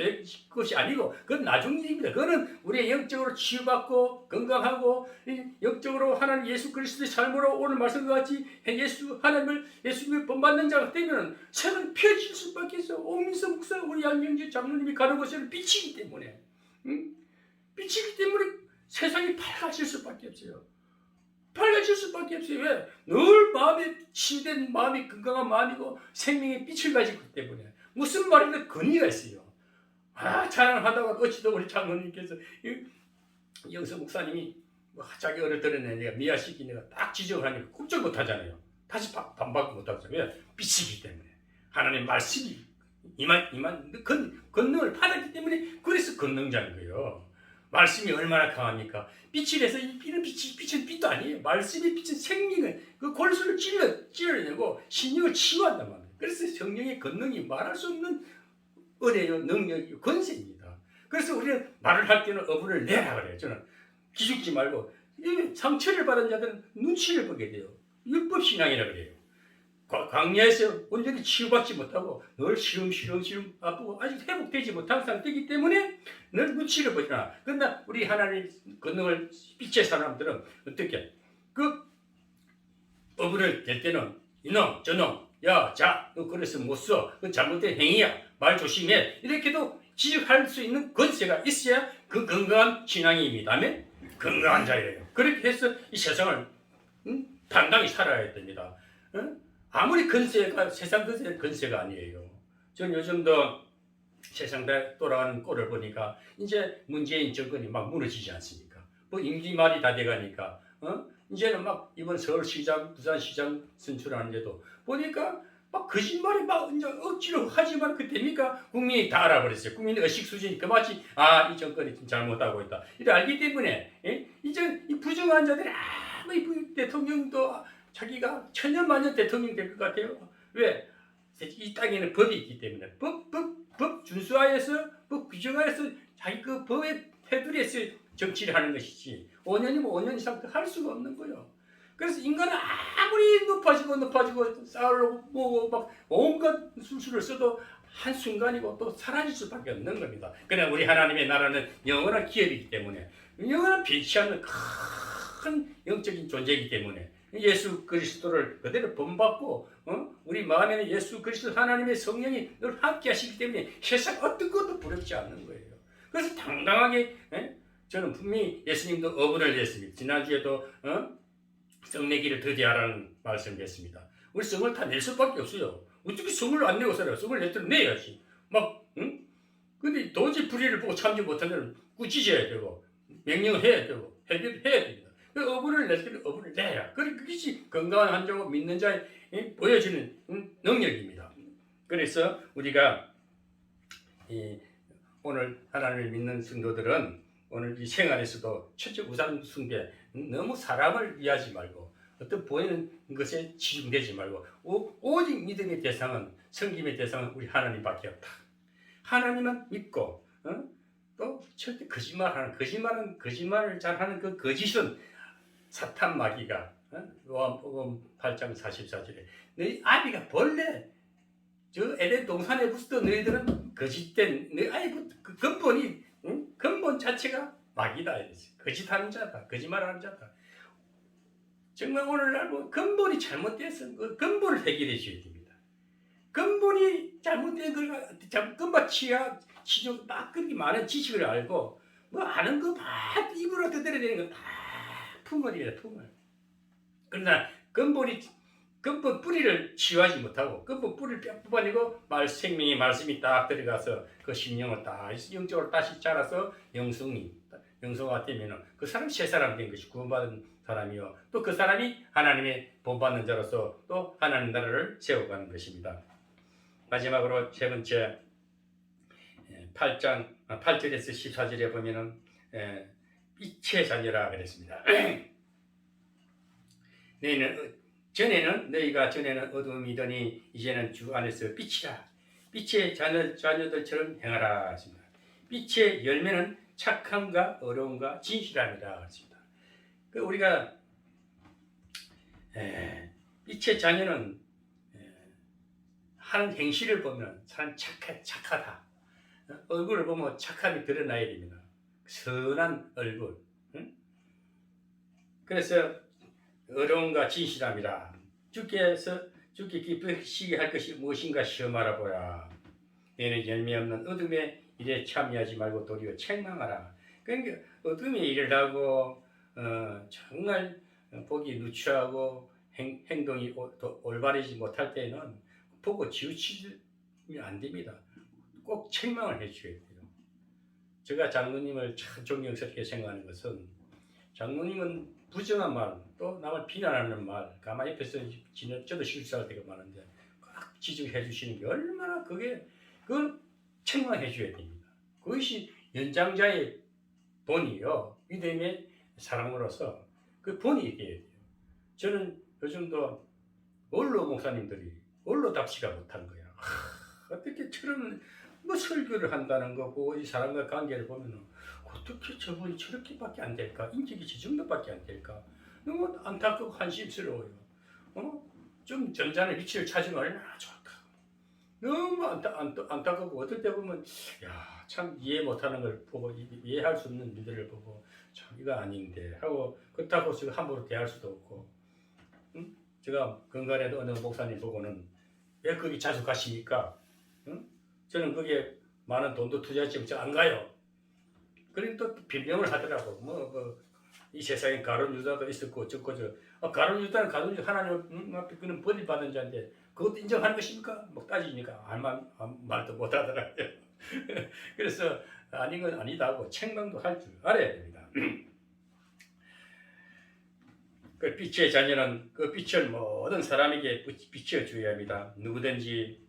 것이 아니고 그건 나중 일입니다. 그거는 우리의 영적으로 치유받고 건강하고 영적으로 하나님 예수 그리스도의 삶으로 오늘 말씀과 같이 예수님을 본받는 자가 되면 세상은 펴질 수밖에 없어. 오민서 목사, 우리 양명주 장로님이 가는 곳에는 빛이기 때문에, 빛이기 때문에 세상이 밝아질 수밖에 없어요. 밝아질 수밖에 없어요. 왜? 늘 마음에 치유된 마음이 건강한 마음이고 생명의 빛을 가지고 있기 때문에. 무슨 말이든 근위가 있어요. 찬양하다가 어찌도 우리 장로님께서 영서 목사님이 자기 어를 드러내니까 미아시키 내가 딱 지적을 하니까 꼼짝 못하잖아요. 다시 반박 못하잖아요. 왜? 빛이기 때문에. 하나님 말씀이 권능을 받았기 때문에, 그래서 권능자인 거예요. 말씀이 얼마나 강합니까? 빛이 돼서 빛은 빛도 아니에요. 말씀이 빛은 생명을, 그 골수를 찔러내고 신령을 치유한단 말이에요. 그래서 성령의 권능이 말할 수 없는 은혜요, 능력이요, 권세입니다. 그래서 우리는 말을 할 때는 어부를 내라 그래요. 저는 기죽지 말고, 상처를 받은 자들은 눈치를 보게 돼요. 율법신앙이라 그래요. 광야에서 온전히 치유받지 못하고 늘 시름시름 아프고 아직 회복되지 못한 상태이기 때문에 늘 눈치를 보잖아. 그러나 우리 하나님 권능을 빛의 사람들은 어떻게? 그 어부를 댈 때는 이놈 저놈 야 자 너 그래서 못 써. 그건 잘못된 행위야. 말 조심해. 이렇게도 지적할 수 있는 권세가 있어야 그 건강한 신앙입니다. 아멘? 건강한 자예요. 그렇게 해서 이 세상을 당당히 살아야 됩니다. 아무리 세상 근세가 아니에요. 저는 요즘도 세상 돌아가는 꼴을 보니까 이제 문재인 정권이 막 무너지지 않습니까? 뭐 임기 말이 다 돼가니까 이제는 막 이번 서울시장, 부산시장 선출하는데도 보니까 막 거짓말이 막 이제 억지로 하지만 그때니까 국민이 다 알아버렸어요. 국민의 의식 수준이 그마치 이 정권이 좀 잘못하고 있다. 이래 알기 때문에 이제 이 부정한 자들이 아무리 대통령도 자기가 천년만년 대통령 될 것 같아요. 왜? 이 땅에는 법이 있기 때문에 법 준수하에서 법 규정하에서 자기 그 법의 테두리에서 정치를 하는 것이지 5년이면 5년 이상 더 할 수가 없는 거예요. 그래서 인간은 아무리 높아지고 쌓으려고 뭐고 막 온갖 술수를 써도 한순간이고 또 사라질 수밖에 없는 겁니다. 그러나 우리 하나님의 나라는 영원한 기업이기 때문에 영원한 변치 않는 큰 영적인 존재이기 때문에 예수 그리스도를 그대로 본받고 우리 마음에는 예수 그리스도 하나님의 성령이 늘 함께 하시기 때문에 세상 어떤 것도 부럽지 않는 거예요. 그래서 당당하게 저는 분명히 예수님도 어부를 냈습니다. 지난주에도 성내기를 더디하라는 말씀했습니다. 우리 성을 다 낼 수밖에 없어요. 어떻게 성을 안 내고 살아요? 성을 낼 때는 내야지. 근데 도저히 불의를 보고 참지 못하면 꾸짖어야 되고 명령을 해야 되고 해야 됩니다. 그 어부를 낼 때는 어부를 내야. 그것이 건강한 한자고 믿는 자의 보여지는 능력입니다. 그래서 우리가 오늘 하나님을 믿는 성도들은 오늘 이 생활에서도 첫째 우선 숭배, 너무 사람을 위하지 말고 어떤 보이는 것에 치중되지 말고 오직 믿음의 대상은 섬김의 대상은 우리 하나님밖에 없다. 하나님만 믿고 또 절대 거짓말을 잘하는 그 거짓은 사탄 마귀가 요한복음 8장 44절에 너희 아비가 벌레 저 에덴 동산에 붙었던 너희들은 거짓된 너희 아이부터 그 근본 자체가 마귀다 이랬어요. 거짓하는 자다, 거짓말하는 자다. 정말 오늘날 근본이 잘못돼서 그 근본을 해결해 줘야 됩니다. 근본이 잘못된 걸 근본 치료 딱 그렇게 많은 지식을 알고 뭐 아는 거 막 입으로 떠들어내는 거 다 풍월이에요, 풍월. 그러나 근본 뿌리를 치유하지 못하고 근본 뿌리를 뼈 뽑아내고 생명의 말씀이 딱 들어가서 그 심령을 딱 영적으로 다시 자라서 영성화 되면은 그 사람 새 사람 된 것이 구원받은 사람이요. 또 그 사람이 하나님의 본받는 자로서 또 하나님 나라를 세워가는 것입니다. 마지막으로 세 번째 8절에서 14절에 보면은 빛의 자녀라 그랬습니다. 너희가 전에는 어둠이더니 이제는 주 안에서 빛이라. 빛의 자녀들처럼 행하라 하십니다. 빛의 열매는 착함과 어려움과 진실함이라 하십니다. 우리가 빛의 자녀는 하는 행실을 보면 사람 착하다. 얼굴을 보면 착함이 드러나야 됩니다. 선한 얼굴. 그래서 어려움과 진실함이라. 주께 기쁘시게 할 것이 무엇인가 시험하라 보라. 너희는 열매 없는 어둠의 일에 참여하지 말고 도리어 책망하라. 그러니까 어둠의 일을 하고 정말 보기 누추하고 행동이 올바르지 못할 때는 보고 치우치면 안 됩니다. 꼭 책망을 해줘야 돼요. 제가 장로님을 참 존경스럽게 생각하는 것은 장로님은 부정한 말, 또 남을 비난하는 말, 가만히 옆에서 저도 실수할 때가 많은데 꽉 지적해 주시는 게 얼마나 그걸 책망해 줘야 됩니다. 그것이 연장자의 본이요. 믿음의 사람으로서 그 본이 돼야 돼요. 저는 요즘도 원로 목사님들이 원로답시가 못한 거야. 어떻게 저런 설교를 한다는 거고 이 사람과 관계를 보면 어떻게 저분이 저렇게밖에 안 될까? 인격이 저 정도밖에 안 될까? 너무 안타깝고 한심스러워요. 좀 점잖은 위치를 찾으면 얼마나 좋을까? 너무 안타깝고 어떨 때 보면 참 이해 못하는 걸 보고 이해할 수 없는 일들을 보고 참 이거 아닌데 하고 그렇다고 제가 함부로 대할 수도 없고 제가 건강에도 어느 목사님 보고는 왜 거기 자주 가십니까? 저는 거기에 많은 돈도 투자했지만 안 가요. 그러니까 또 변명을 하더라고. 이 세상에 가룟 유다도 있었고 저거 가룟 유다는 하나님 앞에 그는 벌을 받는 자인데 그것도 인정하는 것입니까? 따지니까 말도 못 하더라고요. 그래서 아닌 건 아니다 하고 책망도 할 줄 알아야 됩니다. 그 빛의 자녀는 그 빛을 모든 사람에게 비춰줘야 합니다. 누구든지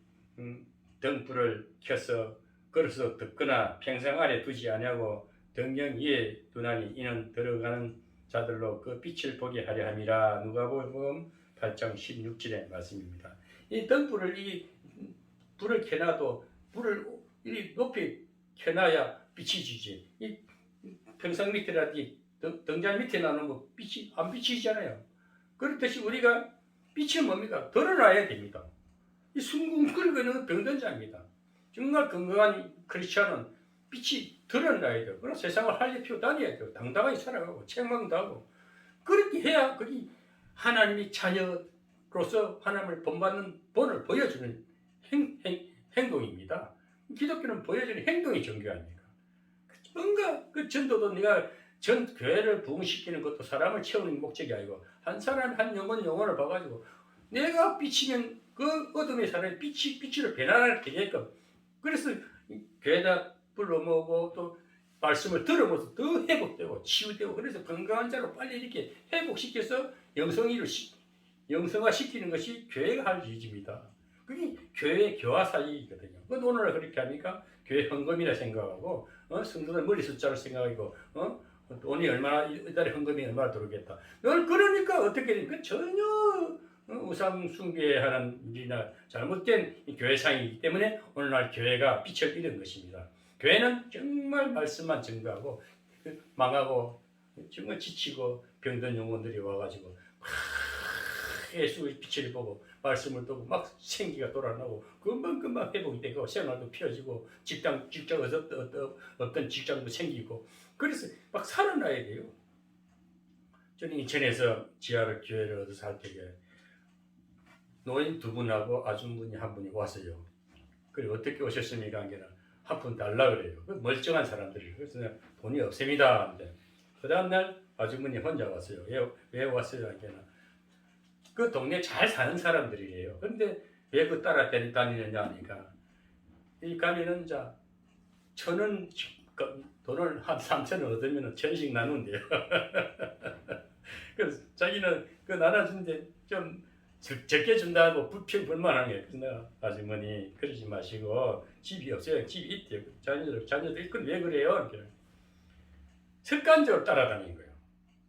등불을 켜서 걸어서 덮거나 평상 아래 두지 아니하고 등경 위에 두나니 이는 들어가는 자들로 그 빛을 보게 하려 함이라. 누가복음 8장 16절의 말씀입니다. 이 등불을 이 불을 켜놔도 불을 이 높이 켜놔야 빛이 지지. 이 평상 밑에라든지 등잔 밑에 놔놓으면 빛이 안 비치잖아요. 그렇듯이 우리가 빛이 뭡니까? 드러나야 됩니다. 이 숭궁거리는 병든자입니다. 정말 건강한 크리스찬은 빛이 드러나야 돼요. 그럼 세상을 활려피워 다녀야 돼요. 당당하게 살아가고 책망도 하고 그렇게 해야 그게 하나님의 자녀로서 하나님을 본받는 본을 보여주는 행동입니다. 기독교는 보여주는 행동이 종교 아닙니까? 뭔가 그 전도도 내가 전 교회를 부흥시키는 것도 사람을 채우는 목적이 아니고 한 사람 한 영혼을 봐가지고 내가 비치면 그 어둠의 사람이 빛으로 변화를 되게끔 그래서 교회다 불러 모으고 또 말씀을 들으면서 더 회복되고 치유되고 그래서 건강한 자로 빨리 이렇게 회복시켜서 영성화시키는 것이 교회가 할 일입니다. 그게 교회 교화 사역이거든요. 그런데 오늘 그렇게 하니까 교회 헌금이라 생각하고 성도들 머리 숫자를 생각하고 돈이 얼마나 이달에 헌금이 얼마나 들어오겠다. 늘 그러니까 어떻게 됩니까? 전혀 우상 숭배하는 일이나 잘못된 교회상이기 때문에 오늘날 교회가 빛을 잃은 것입니다. 교회는 정말 말씀만 증거하고 망하고 정말 지치고 병든 영혼들이 와가지고 예수의 빛을 보고 말씀을 듣고 막 생기가 돌아나고 금방금방 회복이 되고 생활도 펴지고 직장 어떤 직장도 생기고 그래서 막 살아나야 돼요. 저는 인천에서 지하를 교회를 얻어서 할 때에 노인 2분하고 아줌분이 1분이 왔어요. 그리고 어떻게 오셨습니까? 하니까 한 푼 달라 그래요. 멀쩡한 사람들이. 그래서 내가 돈이 없습니다. 그 다음날 아주머니 혼자 왔어요. 왜 왔어요? 하니까 그 동네 잘 사는 사람들이래요. 그런데 왜 그 따라 다니느냐 하니까 이 가면은 자 1,000원 돈을 한 3,000원 얻으면 1,000원씩 나눈대요. 그래서 자기는 그 나눠주는데 좀 적게 준다고 불평불만한 게 그래서 내가 아주머니 그러지 마시고 집이 없어요. 집이 있대요. 자녀들 있건 왜 그래요? 이렇게 습관적으로 따라다니는 거예요.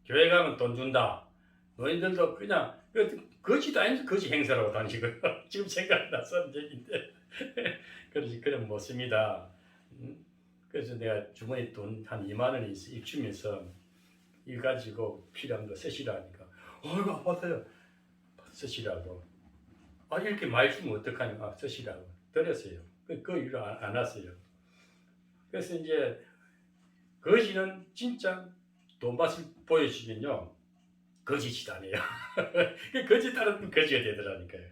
교회 가면 돈 준다. 노인들도 그냥 거지도 아니면서 거지 행사라고 다니고요. 지금 생각나서 얘기인데 그럼 못 씁니다. 그래서 내가 주머니 돈 한 2만 원이 입주면서 이거 가지고 필요한 거 쓰시라 하니까 이거 아파서요. 쓰시라고. 이렇게 많이 주면 어떡하냐. 쓰시라고. 드렸어요. 그 이유로 안 왔어요. 그래서 이제 거지는 진짜 돈밭을 보여주면요. 거짓이 아니에요. 거짓 따르면 거지가 되더라니까요.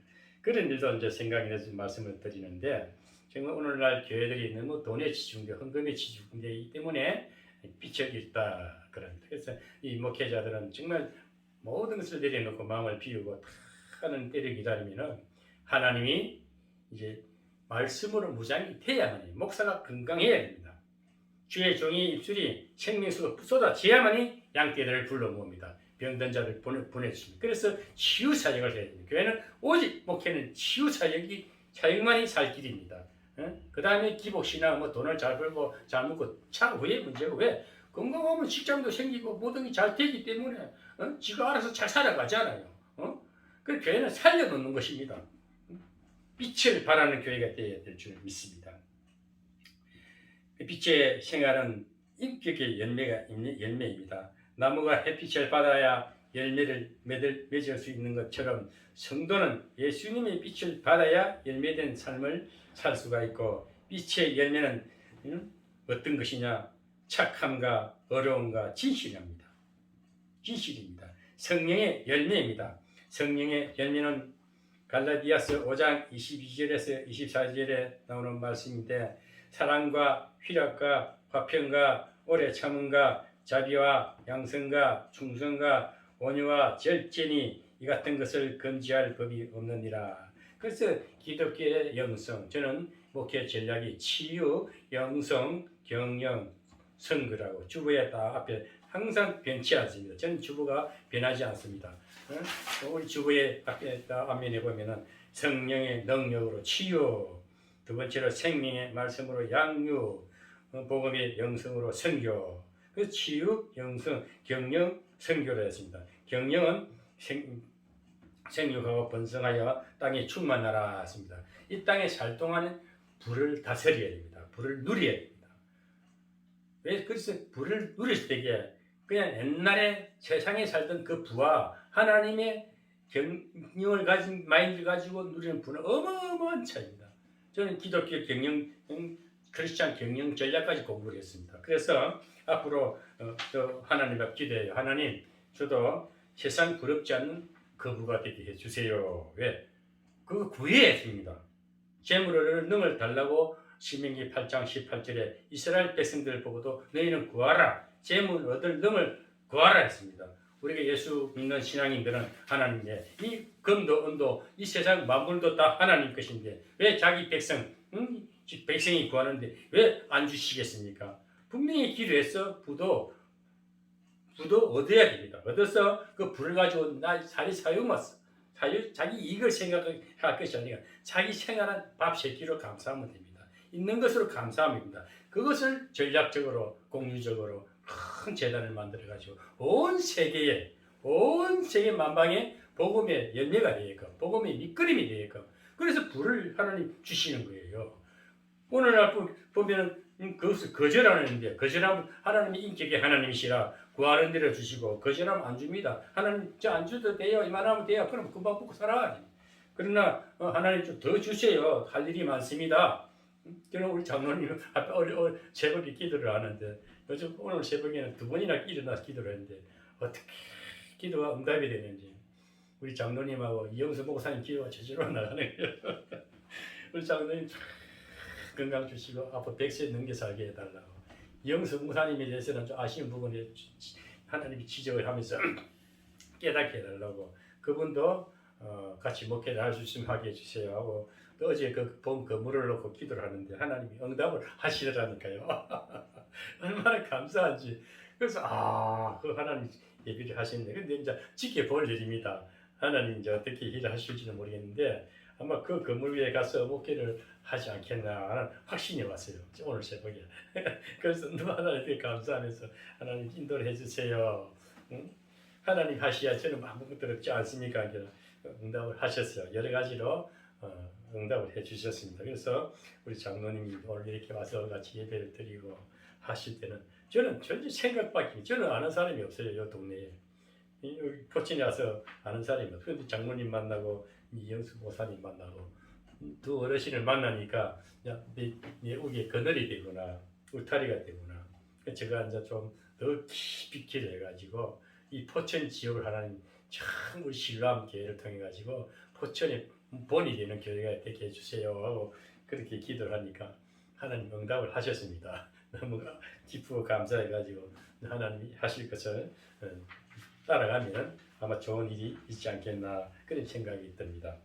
그런 일도 이제 생각이 나서 말씀을 드리는데 정말 오늘날 교회들이 너무 돈에 치중돼 헌금에 치중되기 때문에 빛을 잃다 그럽니다. 그래서 이 목회자들은 정말 모든 것을 내려놓고 마음을 비우고 하는 때를 기다리면은 하나님이 이제 말씀으로 무장이 돼야만 해요. 목사가 건강해야 됩니다. 주의 종이 입술이 생명수가 쏟아져야만이 양떼들을 불러 모읍니다. 병든 자를 보내주십니다. 그래서 치유 사역을 해야 됩니다. 교회는 오직 목회는 치유 사역만이 살 길입니다. 그 다음에 기복신앙 돈을 잘 벌고 잘 먹고 차후에 문제가 왜? 건강하면 직장도 생기고 모든 게 잘 되기 때문에 지가 알아서 잘 살아가잖아요. 그 교회는 살려놓는 것입니다. 빛을 발하는 교회가 되어야 될 줄 믿습니다. 빛의 생활은 인격의 열매입니다. 나무가 햇빛을 받아야 열매를 맺을 수 있는 것처럼 성도는 예수님의 빛을 받아야 열매된 삶을 살 수가 있고 빛의 열매는 어떤 것이냐? 착함과 어려움과 진실입니다. 성령의 열매입니다. 성령의 열매는 갈라디아서 5장 22절에서 24절에 나오는 말씀인데 사랑과 희락과 화평과 오래 참음과 자비와 양성과 충성과 온유와 절제니 이 같은 것을 금지할 법이 없느니라. 그래서 기독교의 영성, 저는 목회 전략이 치유, 영성, 경영, 선거라고 주부에 다 앞에 항상 변치 않습니다. 저는 주부가 변하지 않습니다. 우리 주부의 앞에 다 앞면에 보면은 성령의 능력으로 치유, 두 번째로 생명의 말씀으로 양육, 복음의 영성으로 선교. 그 치유, 영성, 경영, 선교를 했습니다. 경영은 생육하고 번성하여 땅에 충만하라 했습니다. 이 땅에 살 동안은 불을 다스려야 됩니다. 불을 누려야 됩니다. 왜 그래서 불을 누릴 때에 그냥 옛날에 세상에 살던 그 부와 하나님의 경영을 가진 마인드를 가지고 누리는 불은 어마어마한 차이입니다. 저는 기독교 경영 크리스찬 경영 전략까지 공부를 했습니다. 그래서 앞으로 하나님 앞 기도해요. 하나님, 저도 세상 부럽지 않는 거부가 되게 해주세요. 왜? 그거 구해야 했습니다. 재물을 능을 달라고 신명기 8장 18절에 이스라엘 백성들을 보고도 너희는 구하라. 재물 얻을 능을 구하라 했습니다. 우리가 예수 믿는 신앙인들은 하나님의 이 금도 은도 이 세상 만물도 다 하나님 것인데 왜 자기 백성이 구하는데 왜 안 주시겠습니까? 분명히 기도해서 부도 얻어야 됩니다. 얻어서 그 불을 가지고 자기 이익을 생각할 것이 아니라 자기 생활한 밥 세끼로 감사하면 됩니다. 있는 것으로 감사합니다. 그것을 전략적으로 공유적으로 큰 재단을 만들어 가지고 온 세계 만방에 복음의 열매가 되게끔 복음의 밑그림이 되게끔 그래서 불을 하나님 주시는 거예요. 오늘날 보면은 그것을 거절하는데 거절하면 하나님이 인격의 하나님이시라 구하는 대로 주시고 거절하면 안 줍니다. 하나님 저 안 줘도 돼요. 이만하면 돼요. 그럼 금방 먹고 살아. 그러나 하나님 좀 더 주세요. 할 일이 많습니다. 그럼 우리 장로님 새벽에 기도를 하는데 요즘 오늘 새벽에는 2번이나 일어나서 기도를 했는데 어떻게 기도가 응답이 되는지 우리 장로님하고 이영수 목사님 기도가 제대로 나가는 거예요. 우리 장로님 건강 주시고 앞으로 100세 넘게 살게 해달라고. 이영수 목사님에 대해서는 좀 아쉬운 부분에 하나님이 지적을 하면서 깨닫게 해달라고. 그분도 같이 목회를 할 수 있으면 하게 해주세요 하고 또 어제 그 본 건물을 놓고 기도를 하는데 하나님이 응답을 하시더라니까요. 얼마나 감사한지. 그래서 그 하나님 예비를 하시는데 근데 이제 지켜볼 일입니다. 하나님 이제 어떻게 일을 하실지는 모르겠는데 아마 그 건물 위에 가서 목회를 하지 않겠나 하는 확신이 왔어요. 오늘 새벽에. 그래서 하나님께 감사하면서 하나님 인도를 해주세요. 응? 하나님 하시야 저는 아무것도 없지 않습니까? 응답을 하셨어요. 여러 가지로 응답을 해주셨습니다. 그래서 우리 장로님이 오늘 이렇게 와서 같이 예배를 드리고 하실 때는 저는 전혀 생각밖에 저는 아는 사람이 없어요. 이 동네에. 여기 포천에 와서 아는 사람이 없어요. 그런데 장로님 만나고 이영수 목사님 만나고 두 어르신을 만나니까 내 우리의 그늘이 되구나 울타리가 되구나. 제가 이제 좀 더 깊이 기도해가지고 이 포천 지역을 하나님 참 우리 신람 교회를 통해 가지고 포천의 본이 되는 교회가 되게 해주세요 하고 그렇게 기도를 하니까 하나님 응답을 하셨습니다. 너무 기쁘고 감사해가지고 하나님이 하실 것을 따라가면 아마 좋은 일이 있지 않겠나 그런 생각이 듭니다.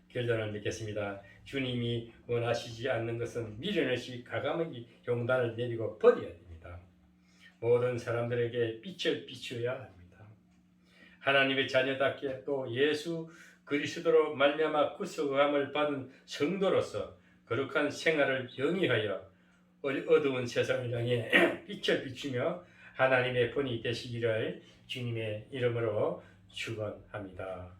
결론을 맺겠습니다. 주님이 원하시지 않는 것은 미련 없이 과감하게 용단을 내리고 버려야 됩니다. 모든 사람들에게 빛을 비추어야 합니다. 하나님의 자녀답게 또 예수 그리스도로 말미암아 구속함을 받은 성도로서 거룩한 생활을 영위하여 어두운 세상을 향해 빛을 비추며 하나님의 본이 되시기를 주님의 이름으로 축원합니다.